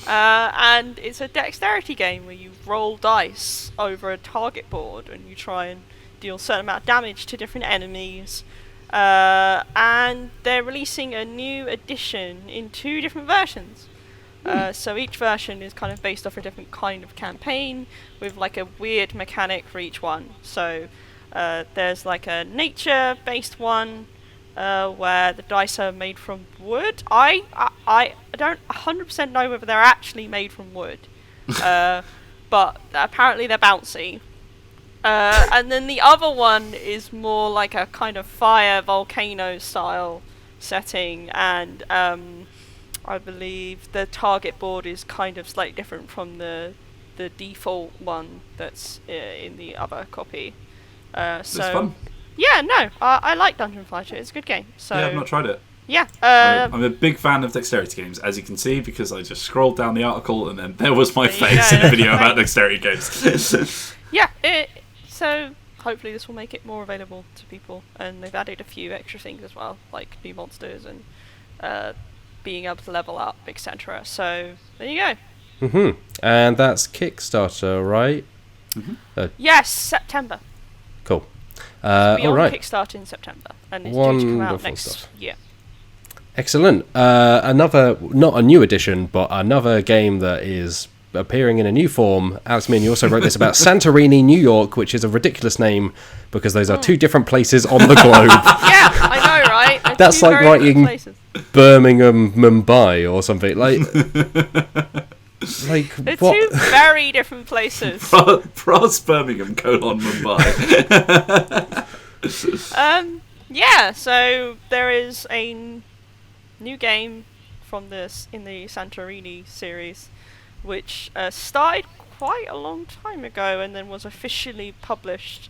And it's a dexterity game where you roll dice over a target board and you try and deal a certain amount of damage to different enemies. And they're releasing a new edition in 2 different versions. So each version is kind of based off a different kind of campaign with like a weird mechanic for each one. So there's like a nature-based one where the dice are made from wood. I don't 100% know whether they're actually made from wood, but apparently they're bouncy. And then the other one is more like a kind of fire volcano style setting, and I believe the target board is kind of slightly different from the default one that's in the other copy. It's fun. Yeah, no, I like Dungeon Fighter. It's a good game. So yeah, I've not tried it. Yeah. I'm a big fan of dexterity games, as you can see, because I just scrolled down the article and then there was my face in a video about dexterity games. Yeah, so hopefully this will make it more available to people, and they've added a few extra things as well, like new monsters and being able to level up, etc. So there you go. And that's Kickstarter, right? Yes, September. Cool. It'll be all on right. Kickstarter in September, and it's due to come out next year. Excellent. Another, not a new edition, but another game that is appearing in a new form. Alex, Meehan, you also wrote this about Santorini, New York, which is a ridiculous name because those are 2 different places on the globe. Yeah, I know, right? They're That's like writing Birmingham, Mumbai, or something. They're 2 very different places. Pros Birmingham, Mumbai. Yeah, so there is a new game from this in the Santorini series, which started quite a long time ago and then was officially published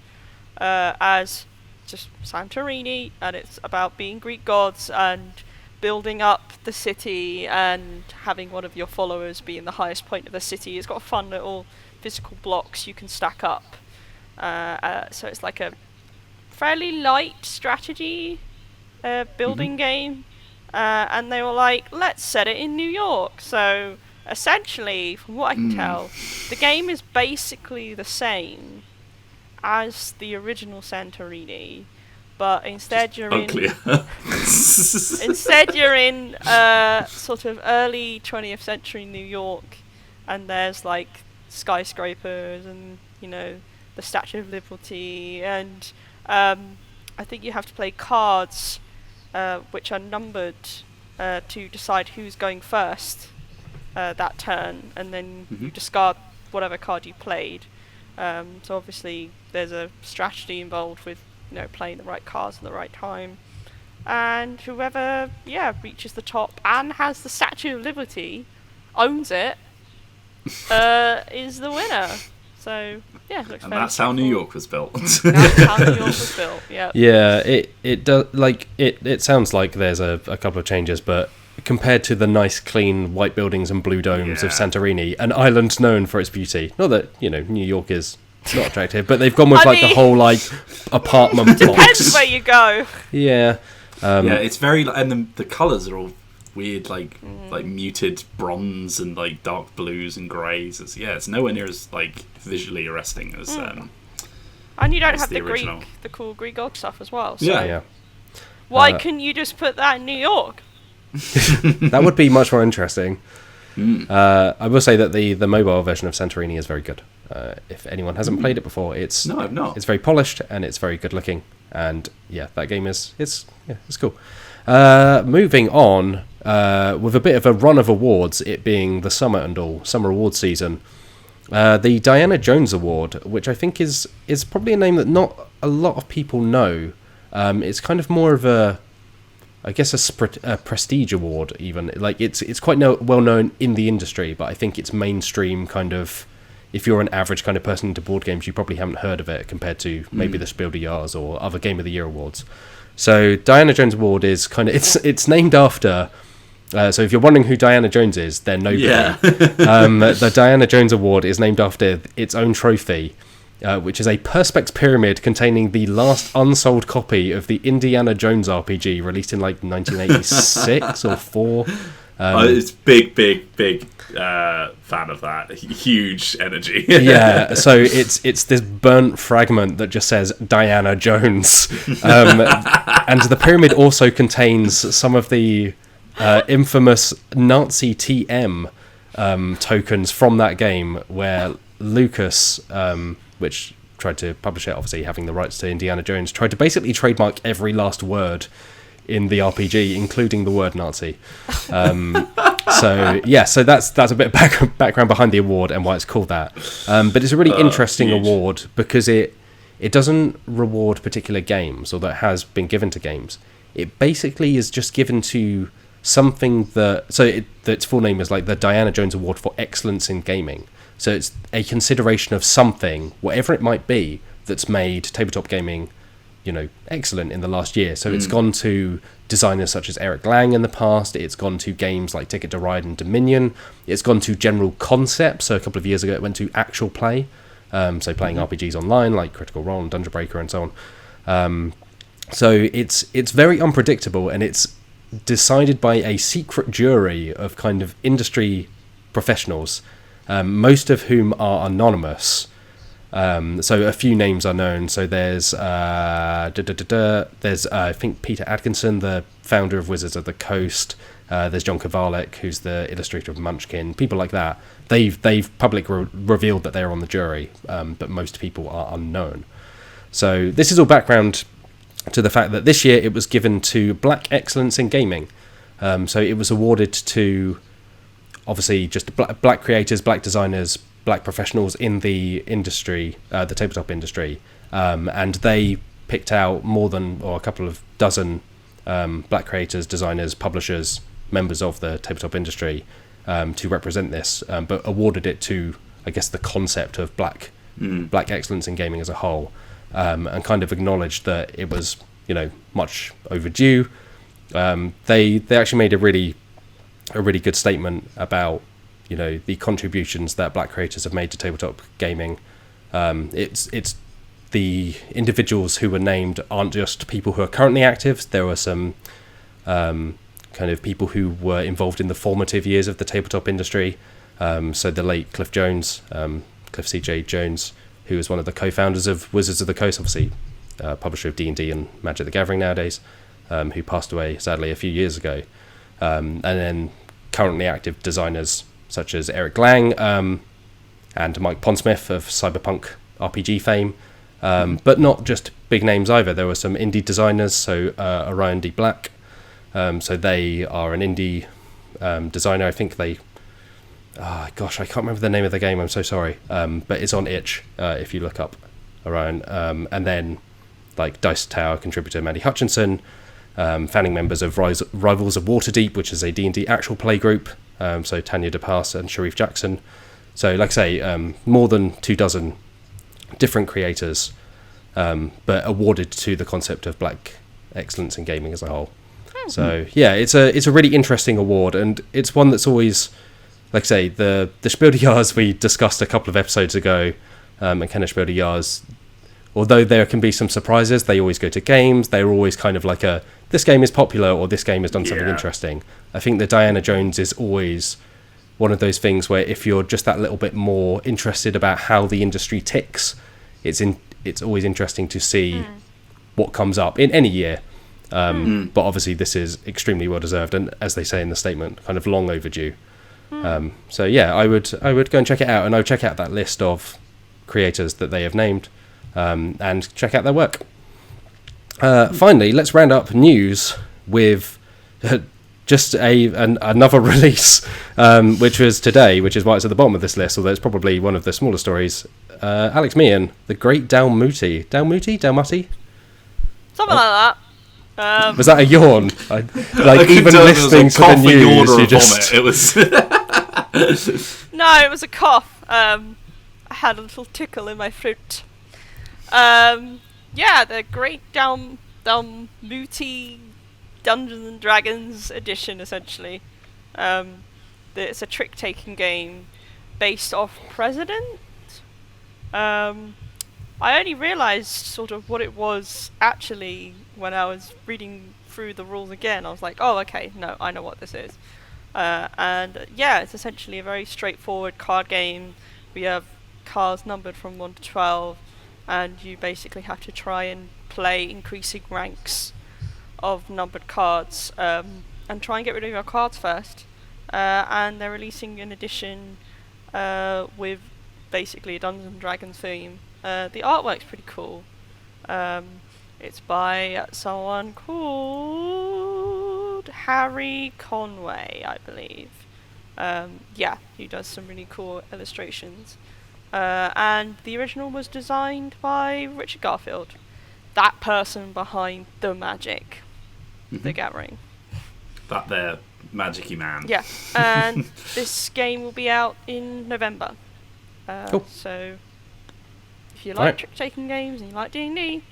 as just Santorini, and it's about being Greek gods and building up the city and having one of your followers be in the highest point of the city. It's got fun little physical blocks you can stack up. So it's like a fairly light strategy building game. And they were like, let's set it in New York. So essentially, from what I can tell, the game is basically the same as the original Santorini, but instead you're in sort of early 20th century New York, and there's like skyscrapers and the Statue of Liberty, and I think you have to play cards which are numbered to decide who's going first that turn, and then you discard whatever card you played. So obviously there's a strategy involved with playing the right cards at the right time, and whoever reaches the top and has the Statue of Liberty, owns it, is the winner. So looks. And that's how New York was built. That's how New York was built. Yeah. Yeah, it does. Like it sounds like there's a couple of changes, but compared to the nice, clean white buildings and blue domes of Santorini, an island known for its beauty. Not that New York is not attractive, but they've gone with the whole apartment box. Depends where you go. Yeah. It's very, and the colours are all weird, like muted bronze and dark blues and greys. It's nowhere near as visually arresting as. And you don't have the cool Greek god stuff as well. So why couldn't you just put that in New York? That would be much more interesting. I will say that the mobile version of Santorini is very good. If anyone hasn't played it before, it's very polished and it's very good looking. And that game it's cool. Moving on, with a bit of a run of awards, it being the summer awards season. The Diana Jones Award, which I think is probably a name that not a lot of people know. It's kind of more of a prestige award, even. It's quite well known in the industry, but I think it's mainstream kind of. If you're an average kind of person into board games, you probably haven't heard of it compared to maybe the Spiel des Jahres or other Game of the Year awards. So Diana Jones Award is kind of it's named after. So if you're wondering who Diana Jones is, they're nobody. Yeah. The Diana Jones Award is named after its own trophy, which is a Perspex pyramid containing the last unsold copy of the Indiana Jones RPG released in 1986 or 4. It's big fan of that. Huge energy. Yeah, so it's this burnt fragment that just says Diana Jones, and the pyramid also contains some of the infamous Nazi TM tokens from that game, where Lucas, which tried to publish it, obviously having the rights to Indiana Jones, tried to basically trademark every last word in the RPG, including the word Nazi. So that's a bit of background behind the award and why it's called that. But it's a really interesting award because it doesn't reward particular games, although it has been given to games. It basically is just given to something its full name is the Diana Jones Award for Excellence in Gaming. So it's a consideration of something, whatever it might be, that's made tabletop gaming excellent in the last year. So it's gone to designers such as Eric Lang in the past. It's gone to games like Ticket to Ride and Dominion. It's gone to general concepts. So a couple of years ago it went to actual play. So playing RPGs online like Critical Role and Dungeon Breaker and so on. So it's very unpredictable, and it's decided by a secret jury of kind of industry professionals, most of whom are anonymous. So a few names are known. So there's I think Peter Atkinson, the founder of Wizards of the Coast. There's John Kovalik, who's the illustrator of Munchkin. People like that. They've publicly revealed that they're on the jury, but most people are unknown. So this is all background to the fact that this year it was given to Black Excellence in Gaming. So it was awarded to obviously just black creators, black designers, black professionals in the industry, the tabletop industry, and they picked out a couple of dozen black creators, designers, publishers, members of the tabletop industry to represent this, but awarded it to, I guess, the concept of black excellence in gaming as a whole, and kind of acknowledged that it was much overdue. They actually made a really good statement about the contributions that black creators have made to tabletop gaming. It's the individuals who were named aren't just people who are currently active. There were some kind of people who were involved in the formative years of the tabletop industry. So the late Cliff Jones, Cliff C.J. Jones, who is one of the co-founders of Wizards of the Coast, obviously publisher of D&D and Magic the Gathering nowadays, who passed away sadly a few years ago. And then currently active designers such as Eric Lang and Mike Pondsmith of Cyberpunk RPG fame, but not just big names either. There were some indie designers, so Orion D. Black, So they are an indie designer. I think they... I can't remember the name of the game. I'm so sorry. But it's on itch if you look up around. And then like Dice Tower contributor Mandy Hutchinson, founding members of Rivals of Waterdeep, which is a D&D actual play group. So Tanya DePass and Sharif Jackson. So like I say, more than 24 different creators, but awarded to the concept of black excellence in gaming as a whole. So yeah, it's a really interesting award, and it's one that's always, like I say, the Spiel des Jahres we discussed a couple of episodes ago, and Kenner Spiel des Jahres, although there can be some surprises, they always go to games. They're always kind of like this game is popular or this game has done something interesting. I think that Diana Jones is always one of those things where if you're just that little bit more interested about how the industry ticks, it's always interesting to see what comes up in any year. But obviously this is extremely well deserved, and as they say in the statement, kind of long overdue. So yeah, I would go and check it out, and I would check out that list of creators that they have named, and check out their work. Finally, let's round up news with just another release, which was today, which is why it's at the bottom of this list, although it's probably one of the smaller stories. Alex Meehan, The Great Dalmuti. Dalmuti? Something like that. Was that a yawn? Even listening to the news, you just... It was... No, it was a cough. I had a little tickle in my throat. Yeah, the Great Dalmuti Dungeons and Dragons edition, essentially. It's a trick-taking game based off President. I only realised sort of what it was actually when I was reading through the rules again. I was like, oh, okay, no, I know what this is. And yeah, it's essentially a very straightforward card game. We have cards numbered from 1 to 12, and you basically have to try and play increasing ranks of numbered cards, and try and get rid of your cards first. And they're releasing an edition with basically a Dungeons and Dragons theme. The artwork's pretty cool. It's by someone called Harry Conway, I believe. Yeah, he does some really cool illustrations. And the original was designed by Richard Garfield, that person behind The Magic, The Gathering. That there, magic-y man. Yeah, and this game will be out in November. Cool. So, if you like trick-taking games and you like D&D,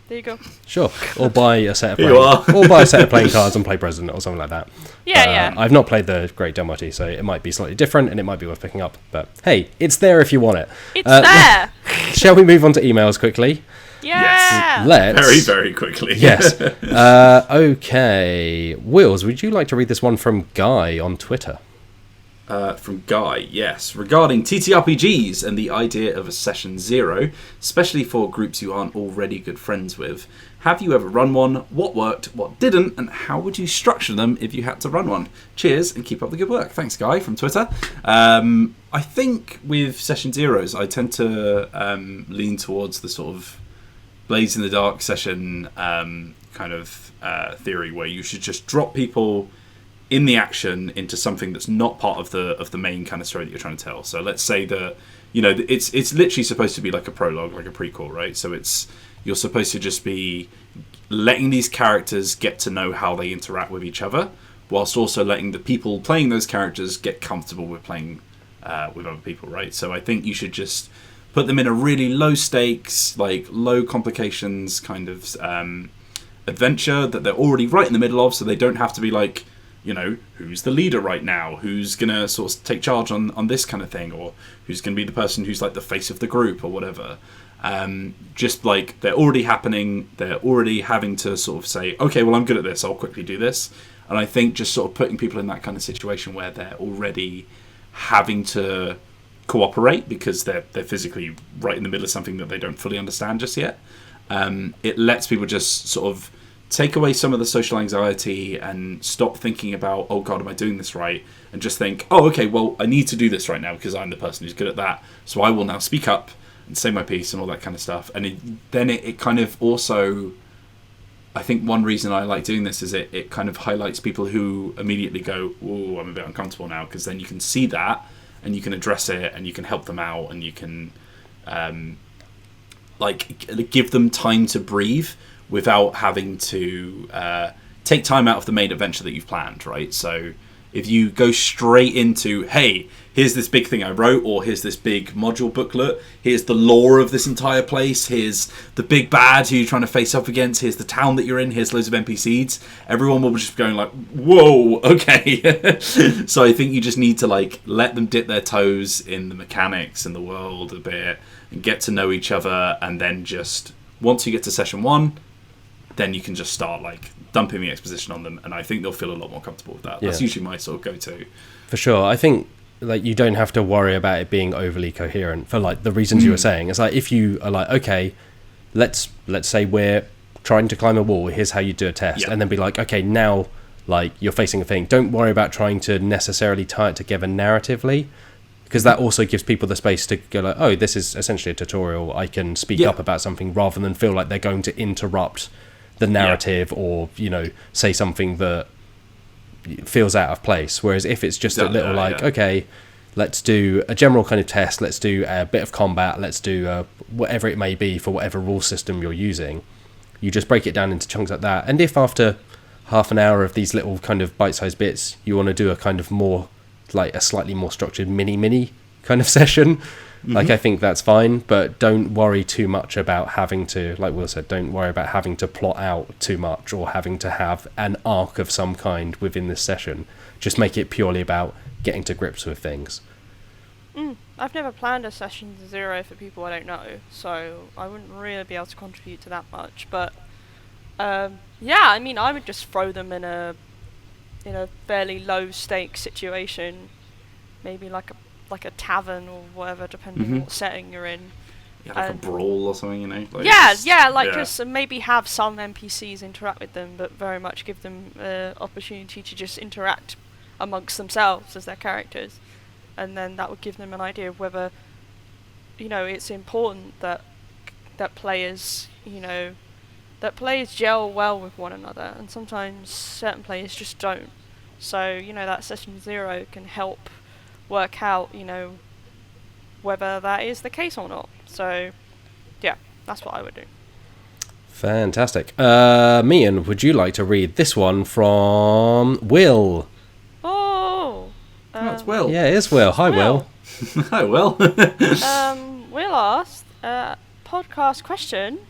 there you go. Sure. Or buy a set of playing cards and play President or something like that. Yeah. I've not played the Great Dalmuti, so it might be slightly different and it might be worth picking up. But hey, it's there if you want it. It's there. Shall we move on to emails quickly? Yeah. Yes. Let's. Very, very quickly. Yes. Okay. Wills, would you like to read this one from Guy on Twitter? From Guy, yes. Regarding TTRPGs and the idea of a session 0, especially for groups you aren't already good friends with, have you ever run one? What worked? What didn't? And how would you structure them if you had to run one? Cheers and keep up the good work. Thanks, Guy, from Twitter. I think with session 0s, I tend to lean towards the sort of Blaze in the Dark session kind of theory, where you should just drop people in the action into something that's not part of the main kind of story that you're trying to tell. So let's say that, you know, it's literally supposed to be like a prologue, like a prequel, right? So you're supposed to just be letting these characters get to know how they interact with each other, whilst also letting the people playing those characters get comfortable with playing with other people, right? So I think you should just put them in a really low stakes, like low complications kind of adventure that they're already right in the middle of, so they don't have to be like, you know, who's the leader right now? Who's going to sort of take charge on this kind of thing? Or who's going to be the person who's like the face of the group or whatever? Just like they're already happening. They're already having to sort of say, okay, well, I'm good at this. I'll quickly do this. And I think just sort of putting people in that kind of situation where they're already having to cooperate because they're physically right in the middle of something that they don't fully understand just yet. It lets people just sort of take away some of the social anxiety and stop thinking about, oh God, am I doing this right? And just think, oh, okay, well, I need to do this right now because I'm the person who's good at that. So I will now speak up and say my piece and all that kind of stuff. And then it kind of also I think one reason I like doing this is it kind of highlights people who immediately go, "Oh, I'm a bit uncomfortable now," because then you can see that and you can address it and you can help them out and you can give them time to breathe without having to take time out of the main adventure that you've planned, right? So if you go straight into, hey, here's this big thing I wrote, or here's this big module booklet, here's the lore of this entire place, here's the big bad who you're trying to face up against, here's the town that you're in, here's loads of NPCs, everyone will just be going like, whoa, okay. So I think you just need to let them dip their toes in the mechanics and the world a bit and get to know each other, and then just once you get to session 1, then you can just start dumping the exposition on them, and I think they'll feel a lot more comfortable with that. That's usually my sort of go-to. For sure. I think you don't have to worry about it being overly coherent for the reasons you were saying. It's if you are okay, let's say we're trying to climb a wall, here's how you do a test, and then be okay, now you're facing a thing. Don't worry about trying to necessarily tie it together narratively, because that also gives people the space to go oh, this is essentially a tutorial, I can speak up about something, rather than feel like they're going to interrupt the narrative or say something that feels out of place. Whereas if it's just a little okay, let's do a general kind of test, let's do a bit of combat, let's do whatever it may be for whatever rule system you're using, you just break it down into chunks like that. And if after half an hour of these little kind of bite-sized bits you want to do a kind of more a slightly more structured mini kind of session, I think that's fine, but don't worry too much about having to, like Will said, don't worry about having to plot out too much or having to have an arc of some kind within this session. Just make it purely about getting to grips with things. I've never planned a session 0 for people I don't know, so I wouldn't really be able to contribute to that much. But I would just throw them in a fairly low stakes situation, maybe like a tavern or whatever, depending on what setting you're in. A brawl or something, just maybe have some NPCs interact with them, but very much give them opportunity to just interact amongst themselves as their characters, and then that would give them an idea of whether it's important that players gel well with one another, and sometimes certain players just don't. So that session 0 can help work out whether that is the case or not. So that's what I would do. Fantastic. Meehan, would you like to read this one from Will? It's Will. Yeah, it is Will. Hi, Will. Hi, Will. Will asked, podcast question: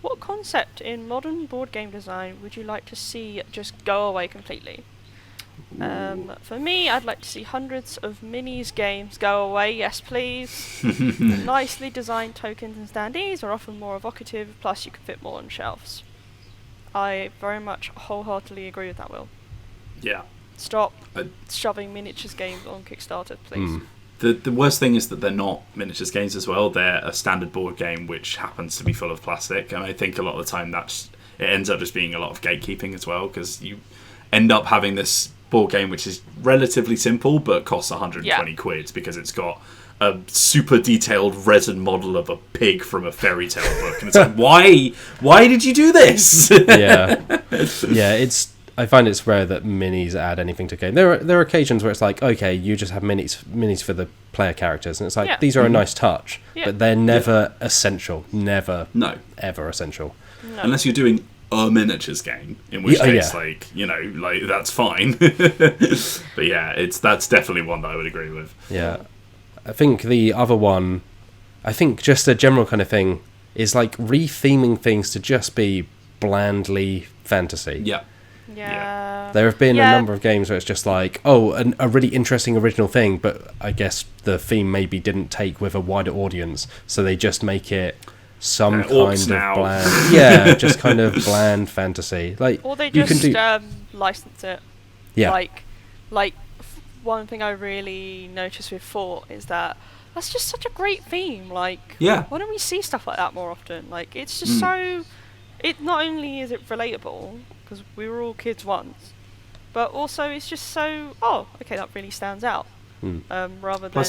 what concept in modern board game design would you like to see just go away completely? For me, I'd like to see hundreds of minis games go away, yes please. Nicely designed tokens and standees are often more evocative, plus you can fit more on shelves. I very much wholeheartedly agree with that, Will. Yeah. Stop shoving miniatures games on Kickstarter, please. The worst thing is that they're not miniatures games as well. They're a standard board game which happens to be full of plastic, and I think a lot of the time it ends up just being a lot of gatekeeping as well, because you end up having this board game which is relatively simple but costs 120 quid because it's got a super detailed resin model of a pig from a fairy tale book, and it's why did you do this? I find it's rare that minis add anything to game. There are occasions where it's okay, you just have minis for the player characters, and it's these are a nice touch, but they're never essential. Never, ever essential. No. Unless you're doing a miniatures game, in which case, that's fine. But that's definitely one that I would agree with. Yeah, I think the other one, just a general kind of thing is re-theming things to just be blandly fantasy. Yeah. There have been a number of games where it's just a really interesting original thing, but I guess the theme maybe didn't take with a wider audience, so they just make it some kind of bland, just kind of bland fantasy. Or they just license it. Yeah. One thing I really noticed with Fort is that's just such a great theme. Why don't we see stuff like that more often? It's just so. It not only is it relatable, because we were all kids once, but also it's just so that really stands out. Rather than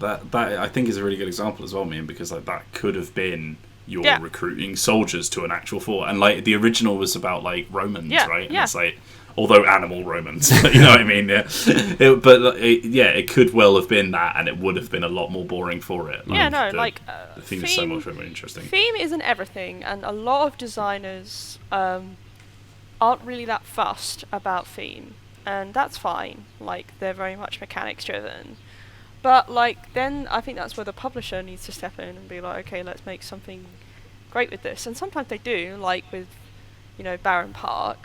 that I think is a really good example as well, Meehan, because that could have been you're recruiting soldiers to an actual fort. And like the original was about like Romans, right? And it's like, although animal Romans, you know what I mean? Yeah. It could well have been that, and it would have been a lot more boring for it. Like, the theme is so much more interesting. Theme isn't everything, and a lot of designers aren't really that fussed about theme, and that's fine. Like, they're very much mechanics driven. But like, then I think that's where the publisher needs to step in and be like, okay, let's make something great with this. And sometimes they do, like with, Barren Park.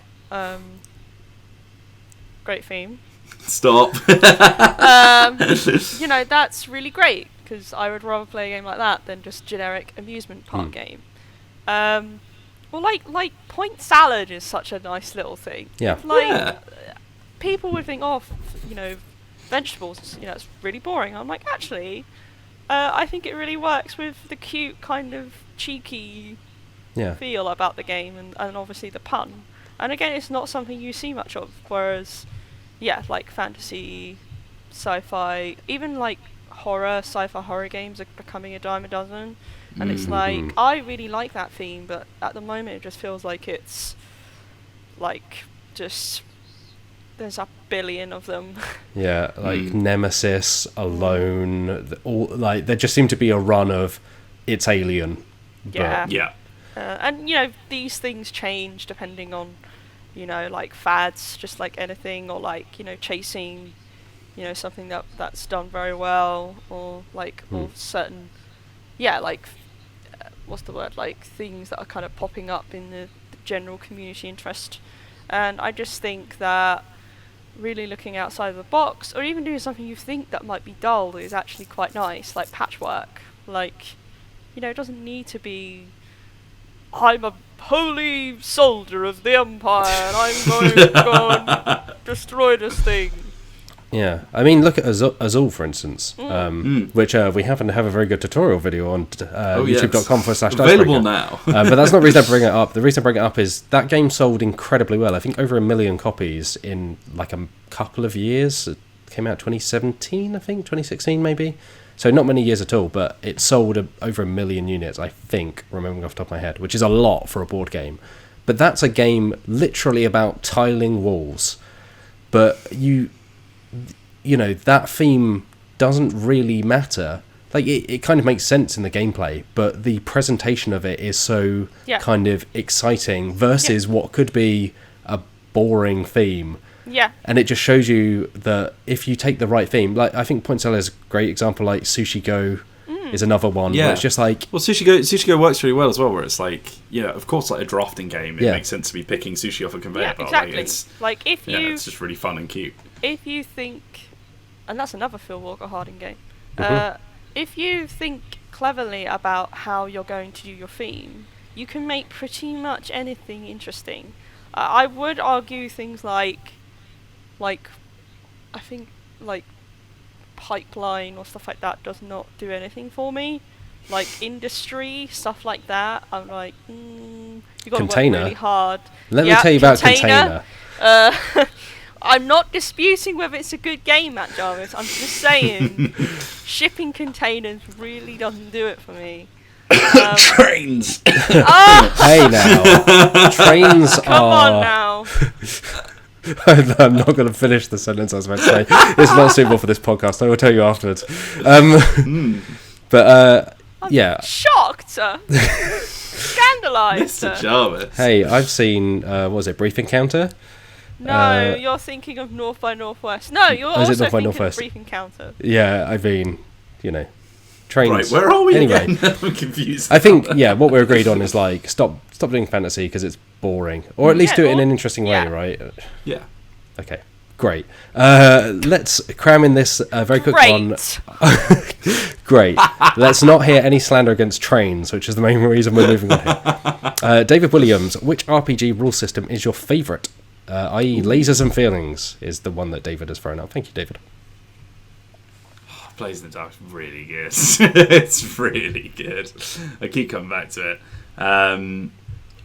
Great theme. Stop. That's really great, because I would rather play a game like that than just generic amusement park game. Well, like Point Salad is such a nice little thing. Yeah. People would think, vegetables, it's really boring. I'm like, actually, I think it really works with the cute kind of cheeky feel about the game, and obviously the pun. And again, it's not something you see much of, whereas, like fantasy, sci-fi, even like sci-fi horror games are becoming a dime a dozen. And it's like, I really like that theme, but at the moment it just feels like it's, like, just, there's a billion of them. Yeah, like Nemesis, Alone, all, like, there just seemed to be a run of, it's Alien. Yeah. And, these things change depending on, like fads, just like anything, or like, chasing, something that's done very well, or like, or certain, like, what's the word, like things that are kind of popping up in the general community interest. And I just think that really looking outside of the box, or even doing something you think that might be dull is actually quite nice, like patchwork. Like, it doesn't need to be, I'm a holy soldier of the Empire and I'm going to go and destroy this thing. Yeah, I mean, look at Azul, for instance, which we happen to have a very good tutorial video on youtube.com/Dicebreaker. Available now. But that's not the reason I bring it up. The reason I bring it up is that game sold incredibly well. I think over 1 million copies in like a couple of years. It came out 2017, I think, 2016 maybe. So not many years at all, but it sold over 1 million units, I think, remembering off the top of my head, which is a lot for a board game. But that's a game literally about tiling walls. But that theme doesn't really matter. Like, it kind of makes sense in the gameplay, but the presentation of it is so kind of exciting versus what could be a boring theme. Yeah. And it just shows you that if you take the right theme, like, I think Point Salad is a great example, like Sushi Go is another one. Yeah. Where it's just like... Well, Sushi Go works really well as well, where it's like, of course, like a drafting game, it makes sense to be picking sushi off a conveyor belt. Exactly. Like, if you... it's just really fun and cute. If you think... And that's another Phil Walker Harding game. If you think cleverly about how you're going to do your theme, you can make pretty much anything interesting. I would argue things like I think like pipeline or stuff like that does not do anything for me. Like industry stuff like that, I'm like, you got to work really hard. Let me tell you about Container. I'm not disputing whether it's a good game, Matt Jarvis. I'm just saying, shipping containers really doesn't do it for me. Trains. Hey now, trains are. Come on now. I'm not going to finish the sentence I was about to say. It's not suitable for this podcast. I will tell you afterwards. But I'm shocked, scandalised. Mr. Jarvis. Hey, I've seen. What was it, Brief Encounter? No, you're thinking of North by Northwest. No, you're also thinking of Brief Encounter. Yeah, I mean, trains. Right, where are we anyway? Again? I'm confused. I think, what we're agreed on is like stop doing fantasy because it's boring, or at least do it in an interesting way, right? Yeah. Okay, great. Let's cram in this very quick one. Great. Let's not hear any slander against trains, which is the main reason we're moving on here. David Williams, which RPG rule system is your favourite? I.e. Lasers and Feelings is the one that David has thrown up. Thank you, David. Blaze in the Dark's really good. It's really good. I keep coming back to it.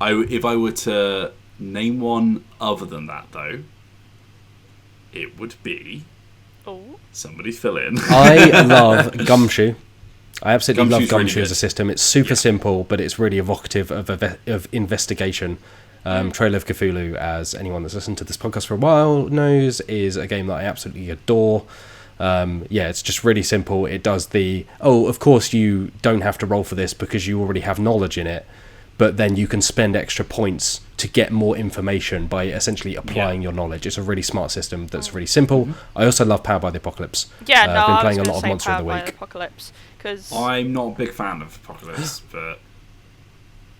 If I were to name one other than that, though, it would be... Oh. Somebody fill in. I love Gumshoe. I absolutely love Gumshoe really as a system. It's super simple, but it's really evocative of investigation. Trail of Cthulhu, as anyone that's listened to this podcast for a while knows, is a game that I absolutely adore. It's just really simple. It does of course you don't have to roll for this because you already have knowledge in it, but then you can spend extra points to get more information by essentially applying your knowledge. It's a really smart system that's really simple. I also love Powered by the Apocalypse. I've been playing a lot of Monster of the Week. Apocalypse, I'm not a big fan of Apocalypse, but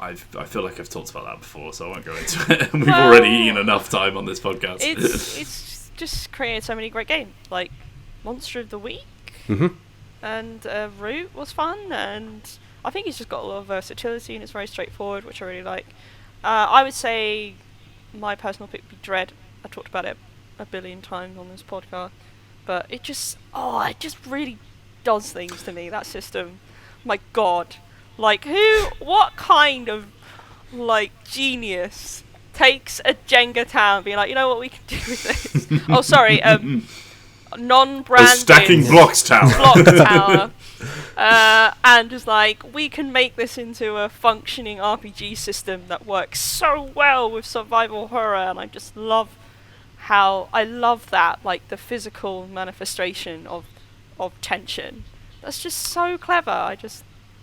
I feel like I've talked about that before, so I won't go into it. We've already eaten enough time on this podcast. It's just created so many great games, like Monster of the Week, and Root was fun, and I think it's just got a lot of versatility and it's very straightforward, which I really like. I would say my personal pick would be Dread. I talked about it a billion times on this podcast, but it just really does things to me, that system. My God. Like, what kind of, like, genius takes a Jenga town and be like, you know what we can do with this? Oh, sorry, non-branded... A stacking blocks tower. Block tower. And just like, we can make this into a functioning RPG system that works so well with survival horror, and I just love that, like, the physical manifestation of tension. That's just so clever. I just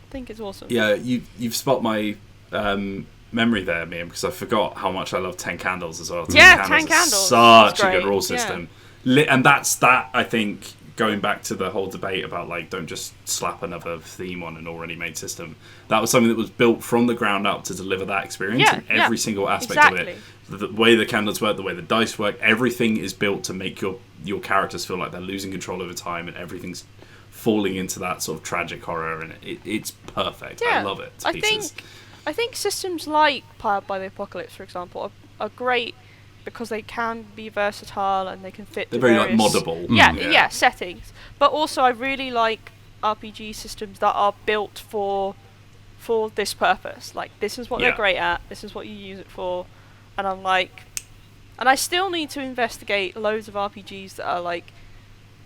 think it's awesome. Yeah, you've spot my memory there, Meehan, because I forgot how much I love 10 Candles as well. 10 Candles. Such a good rule system. And that's that, I think, going back to the whole debate about, like, don't just slap another theme on an already made system. That was something that was built from the ground up to deliver that experience in every single aspect of it. The way the candles work, the way the dice work, everything is built to make your characters feel like they're losing control over time, and everything's falling into that sort of tragic horror, and it's perfect. I love it. I think systems like Powered by the Apocalypse, for example, are great because they can be versatile and they can fit. They're very like moddable. Settings. But also, I really like RPG systems that are built for this purpose. Like, this is what they're great at. This is what you use it for. And I'm like, and I still need to investigate loads of RPGs that are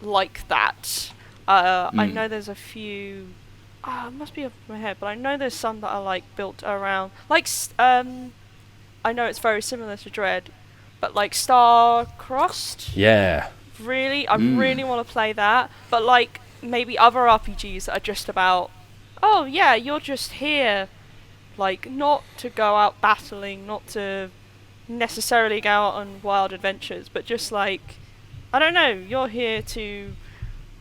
like that. I know there's a few. It must be off my head, but I know there's some that are like built around, like I know it's very similar to Dread, but like Star-Crossed. Yeah. Really, I really want to play that, but like maybe other RPGs that are just about, oh yeah, you're just here, like not to go out battling, not to necessarily go out on wild adventures, but just like, I don't know, you're here to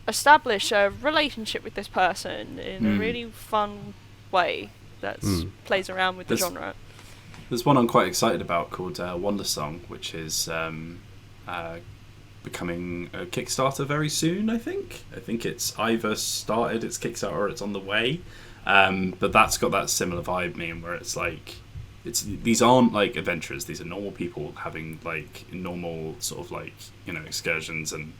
establish a relationship with this person in a really fun way that plays around with the genre. There's one I'm quite excited about called Wonder Song, which is becoming a Kickstarter very soon, I think. I think it's either started its Kickstarter or it's on the way. But that's got that similar vibe, Meehan, where it's like, these aren't like adventurers, these are normal people having like normal sort of like, you know, excursions, and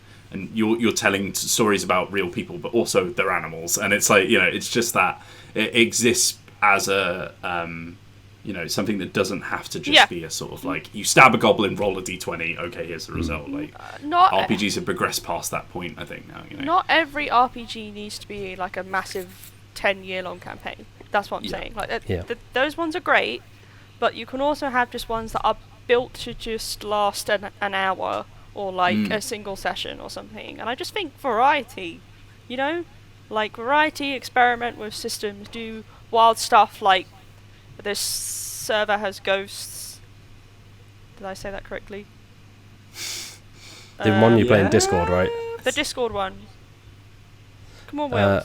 you're telling stories about real people, but also they're animals, and it's like, you know, it's just that it exists as a you know, something that doesn't have to just be a sort of like, you stab a goblin, roll a d20, okay, here's the result. Like, RPGs have progressed past that point, I think, now. You know? Not every RPG needs to be like a massive 10-year-long campaign. That's what I'm saying. Like, those ones are great, but you can also have just ones that are built to just last an hour, or like a single session or something. And I just think variety, you know, like variety, experiment with systems, do wild stuff, like this server has ghosts. Did I say that correctly? The one you play in Discord, right? The Discord one. Come on, Will.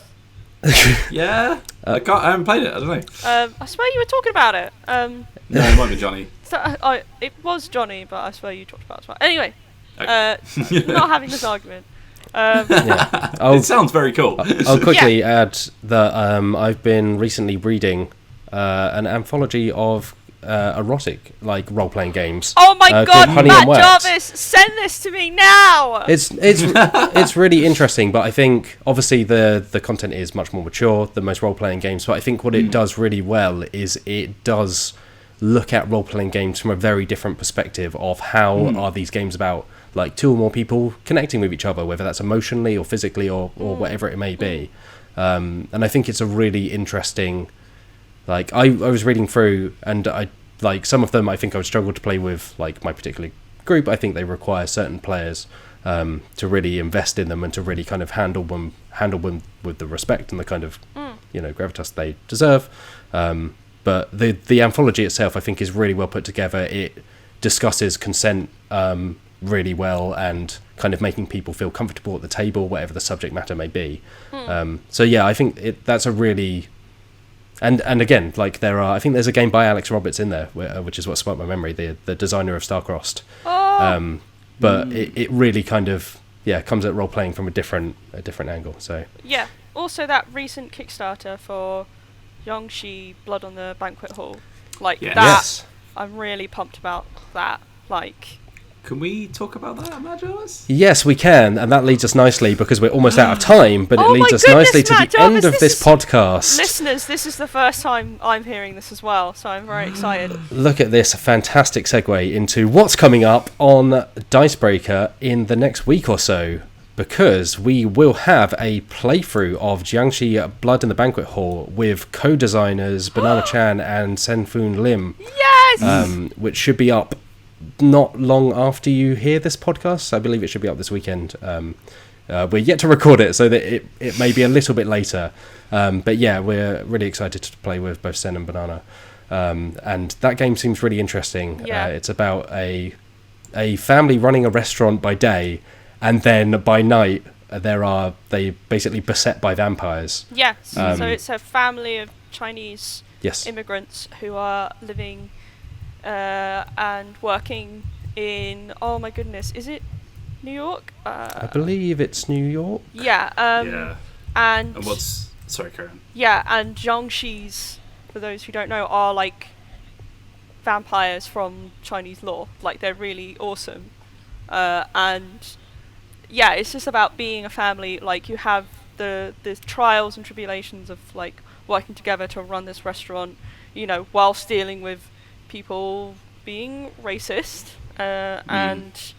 I haven't played it, I don't know. I swear you were talking about it. No, it might be Johnny. It was Johnny, but I swear you talked about it as well. Anyway, not having this argument. It sounds very cool. I'll quickly add that I've been recently reading an anthology of erotic, like, role-playing games. Oh my god, Matt Jarvis, send this to me now! It's really interesting, but I think obviously the content is much more mature than most role-playing games, but I think what it does really well is it does look at role-playing games from a very different perspective of how are these games about, like, two or more people connecting with each other, whether that's emotionally or physically or whatever it may be. And I think it's a really interesting, like, I was reading through, and I like some of them I think I would struggle to play with, like my particular group. I think they require certain players to really invest in them and to really kind of handle them with the respect and the kind of gravitas they deserve. But the anthology itself, I think, is really well put together. It discusses consent really well, and kind of making people feel comfortable at the table, whatever the subject matter may be. So yeah, I think that's a really... And again, like I think there's a game by Alex Roberts in there, which is what sparked my memory, the designer of Starcrossed. But it really kind of comes at role playing from a different angle. So yeah. Also, that recent Kickstarter for Yongshi Blood on the Banquet Hall, that yes. I'm really pumped about that. Like, can we talk about that, Matt Jarvis? Yes, we can, and that leads us nicely, because we're almost out of time, but it leads us nicely to the end of this podcast. Listeners, this is the first time I'm hearing this as well, so I'm very excited. Look at this fantastic segue into what's coming up on Dicebreaker in the next week or so, because we will have a playthrough of Jiangxi Blood in the Banquet Hall with co-designers Banana Chan and Senfun Lim. Yes! Which should be up not long after you hear this podcast. I believe it should be up this weekend. We're yet to record it, so that it may be a little bit later. But yeah, we're really excited to play with both Sen and Banana. And that game seems really interesting. Yeah. It's about a family running a restaurant by day, and then by night they basically beset by vampires. Yes. So it's a family of Chinese yes. immigrants who are living and working in, oh my goodness, is it New York? I believe it's New York. Yeah. And what's... Sorry, Karen. Yeah, and Jiangxis, for those who don't know, are like vampires from Chinese lore. Like, they're really awesome. And yeah, it's just about being a family. Like, you have the trials and tribulations of like working together to run this restaurant, whilst dealing with people being racist, and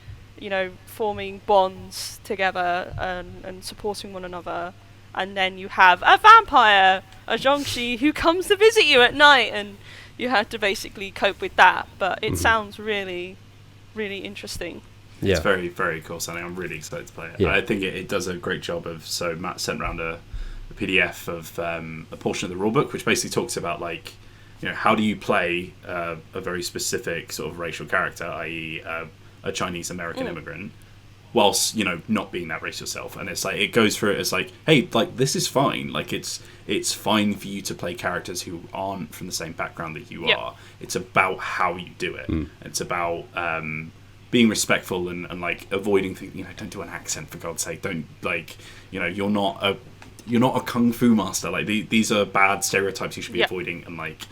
forming bonds together and supporting one another. And then you have a vampire, a Jiangxi, who comes to visit you at night, and you have to basically cope with that. But it sounds really, really interesting. Yeah. It's very, very cool sounding. I'm really excited to play it. Yeah. I think it does a great job of... So Matt sent around a PDF of a portion of the rulebook, which basically talks about, like, how do you play a very specific sort of racial character, i.e. a Chinese American immigrant, whilst, not being that race yourself. And it's like, it goes through it as like, hey, like, this is fine. Like, it's fine for you to play characters who aren't from the same background that you are. It's about how you do it. It's about being respectful and like avoiding things. Don't do an accent, for God's sake. Don't, like, you're not a kung fu master. Like, these are bad stereotypes you should be avoiding, and like,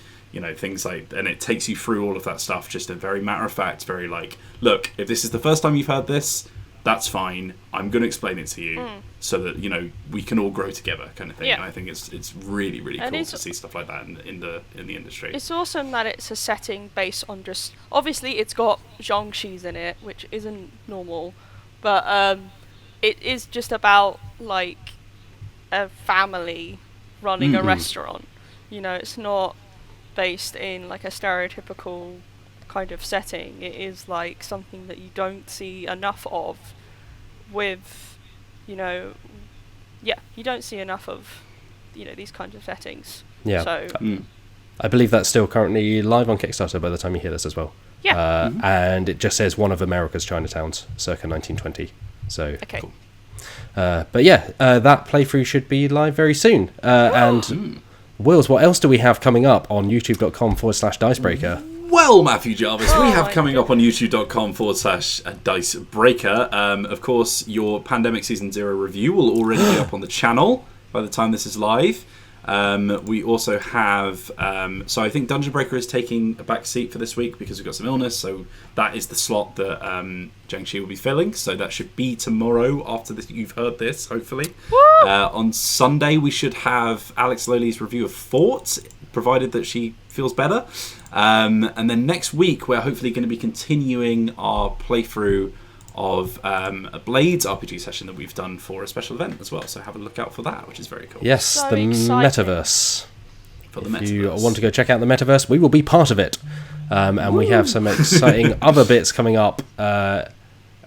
things like, and it takes you through all of that stuff, just a very matter of fact, very like, look, if this is the first time you've heard this, that's fine. I'm going to explain it to you so that, we can all grow together, kind of thing. And I think it's really, really cool to see stuff like that in the industry. It's awesome that it's a setting based on just, obviously it's got Jiangxis in it, which isn't normal, but it is just about like a family running a restaurant. It's not based in like a stereotypical kind of setting. It is like something that you don't see enough of with, you don't see enough of, these kinds of settings. Yeah. So I believe that's still currently live on Kickstarter by the time you hear this as well. Yeah. And it just says one of America's Chinatowns, circa 1920. So okay. Cool. But yeah, that playthrough should be live very soon. And Wills, what else do we have coming up on youtube.com/Dicebreaker? Well, Matthew Jarvis, we have coming up on youtube.com/Dicebreaker. Of course, your Pandemic Season 0 review will already be up on the channel by the time this is live. We also have... so I think Dungeon Breaker is taking a back seat for this week because we've got some illness, so that is the slot that Jiangxi will be filling, so that should be tomorrow after this, you've heard this, hopefully. On Sunday, we should have Alex Lowley's review of Fort, provided that she feels better. And then next week, we're hopefully going to be continuing our playthrough of a Blades RPG session that we've done for a special event as well. So have a look out for that, which is very cool. Yes, so the exciting. Metaverse. For the If Metaverse. you want to go check out the Metaverse, we will be part of it. And we have some exciting other bits coming up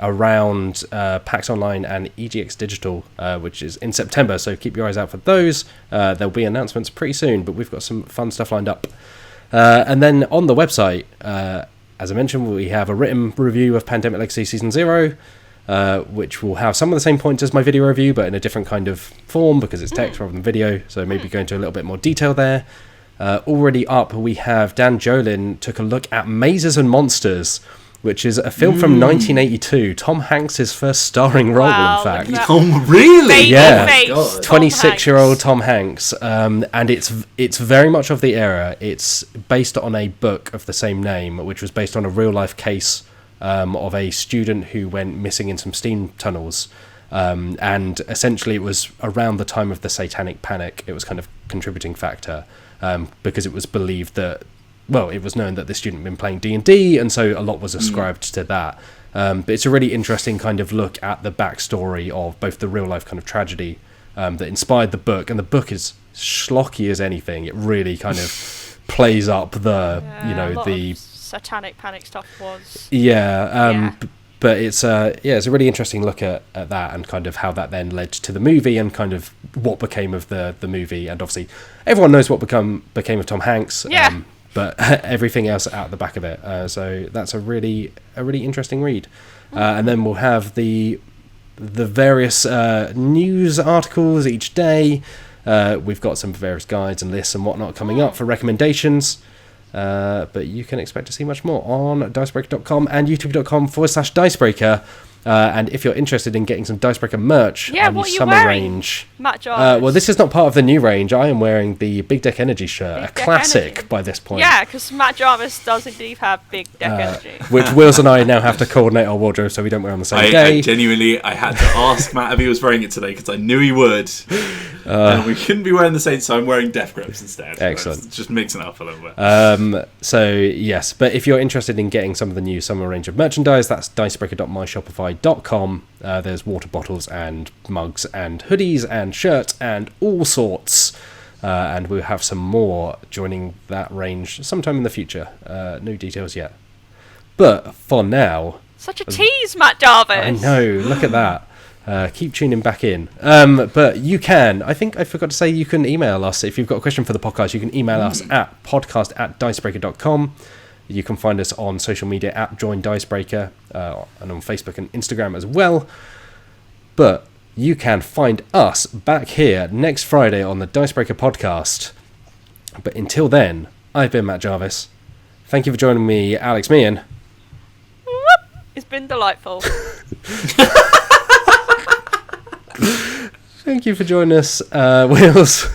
around PAX Online and EGX Digital, which is in September. So keep your eyes out for those. There'll be announcements pretty soon, but we've got some fun stuff lined up. And then on the website, as I mentioned, we have a written review of Pandemic Legacy Season 0, which will have some of the same points as my video review, but in a different kind of form because it's text rather than video. So maybe go into a little bit more detail there. Already up, we have Dan Jolin took a look at Mazes and Monsters, which is a film from 1982, Tom Hanks' first starring role, in fact. Oh, really? Yeah. 26-year-old Tom Hanks, and it's very much of the era. It's based on a book of the same name, which was based on a real-life case of a student who went missing in some steam tunnels. And essentially it was around the time of the Satanic Panic. It was kind of contributing factor because it was believed that, well, it was known that the student had been playing D&D, and so a lot was ascribed to that. But it's a really interesting kind of look at the backstory of both the real-life kind of tragedy that inspired the book, and the book is schlocky as anything. It really kind of plays up the, the Satanic Panic stuff was. But it's a really interesting look at that and kind of how that then led to the movie and kind of what became of the movie. And obviously, everyone knows what became of Tom Hanks. Yeah. But everything else out the back of it. So that's a really interesting read. And then we'll have the various news articles each day. We've got some various guides and lists and whatnot coming up for recommendations. But you can expect to see much more on Dicebreaker.com and youtube.com/Dicebreaker. And if you're interested in getting some Dicebreaker merch on the summer range, Matt Jarvis. well, this is not part of the new range. I am wearing the Big Deck Energy shirt, a classic by this point. Yeah, because Matt Jarvis does indeed have Big Deck Energy. Which Wills and I now have to coordinate our wardrobe so we don't wear on the same day. I genuinely, I had to ask Matt if he was wearing it today because I knew he would. And we couldn't be wearing the same, so I'm wearing Death Grips instead. Excellent. Just mixing it up a little bit. So, yes, but if you're interested in getting some of the new summer range of merchandise, that's dicebreaker.myshopify.com. There's water bottles and mugs and hoodies and shirts and all sorts. And we'll have some more joining that range sometime in the future. No details yet. But for now... Such a tease, Matt Jarvis! I know, look at that. Keep tuning back in. But you can, I think I forgot to say, you can email us. If you've got a question for the podcast, you can email us at podcast@dicebreaker.com. You can find us on social media at Join Dicebreaker and on Facebook and Instagram as well. But you can find us back here next Friday on the Dicebreaker podcast. But until then, I've been Matt Jarvis. Thank you for joining me, Alex Meehan. It's been delightful. Thank you for joining us, Wills.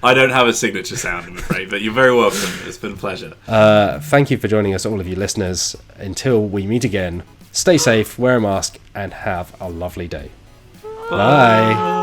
I don't have a signature sound, I'm afraid, but you're very welcome. It's been a pleasure. Thank you for joining us, all of you listeners. Until we meet again, stay safe, wear a mask, and have a lovely day. Bye.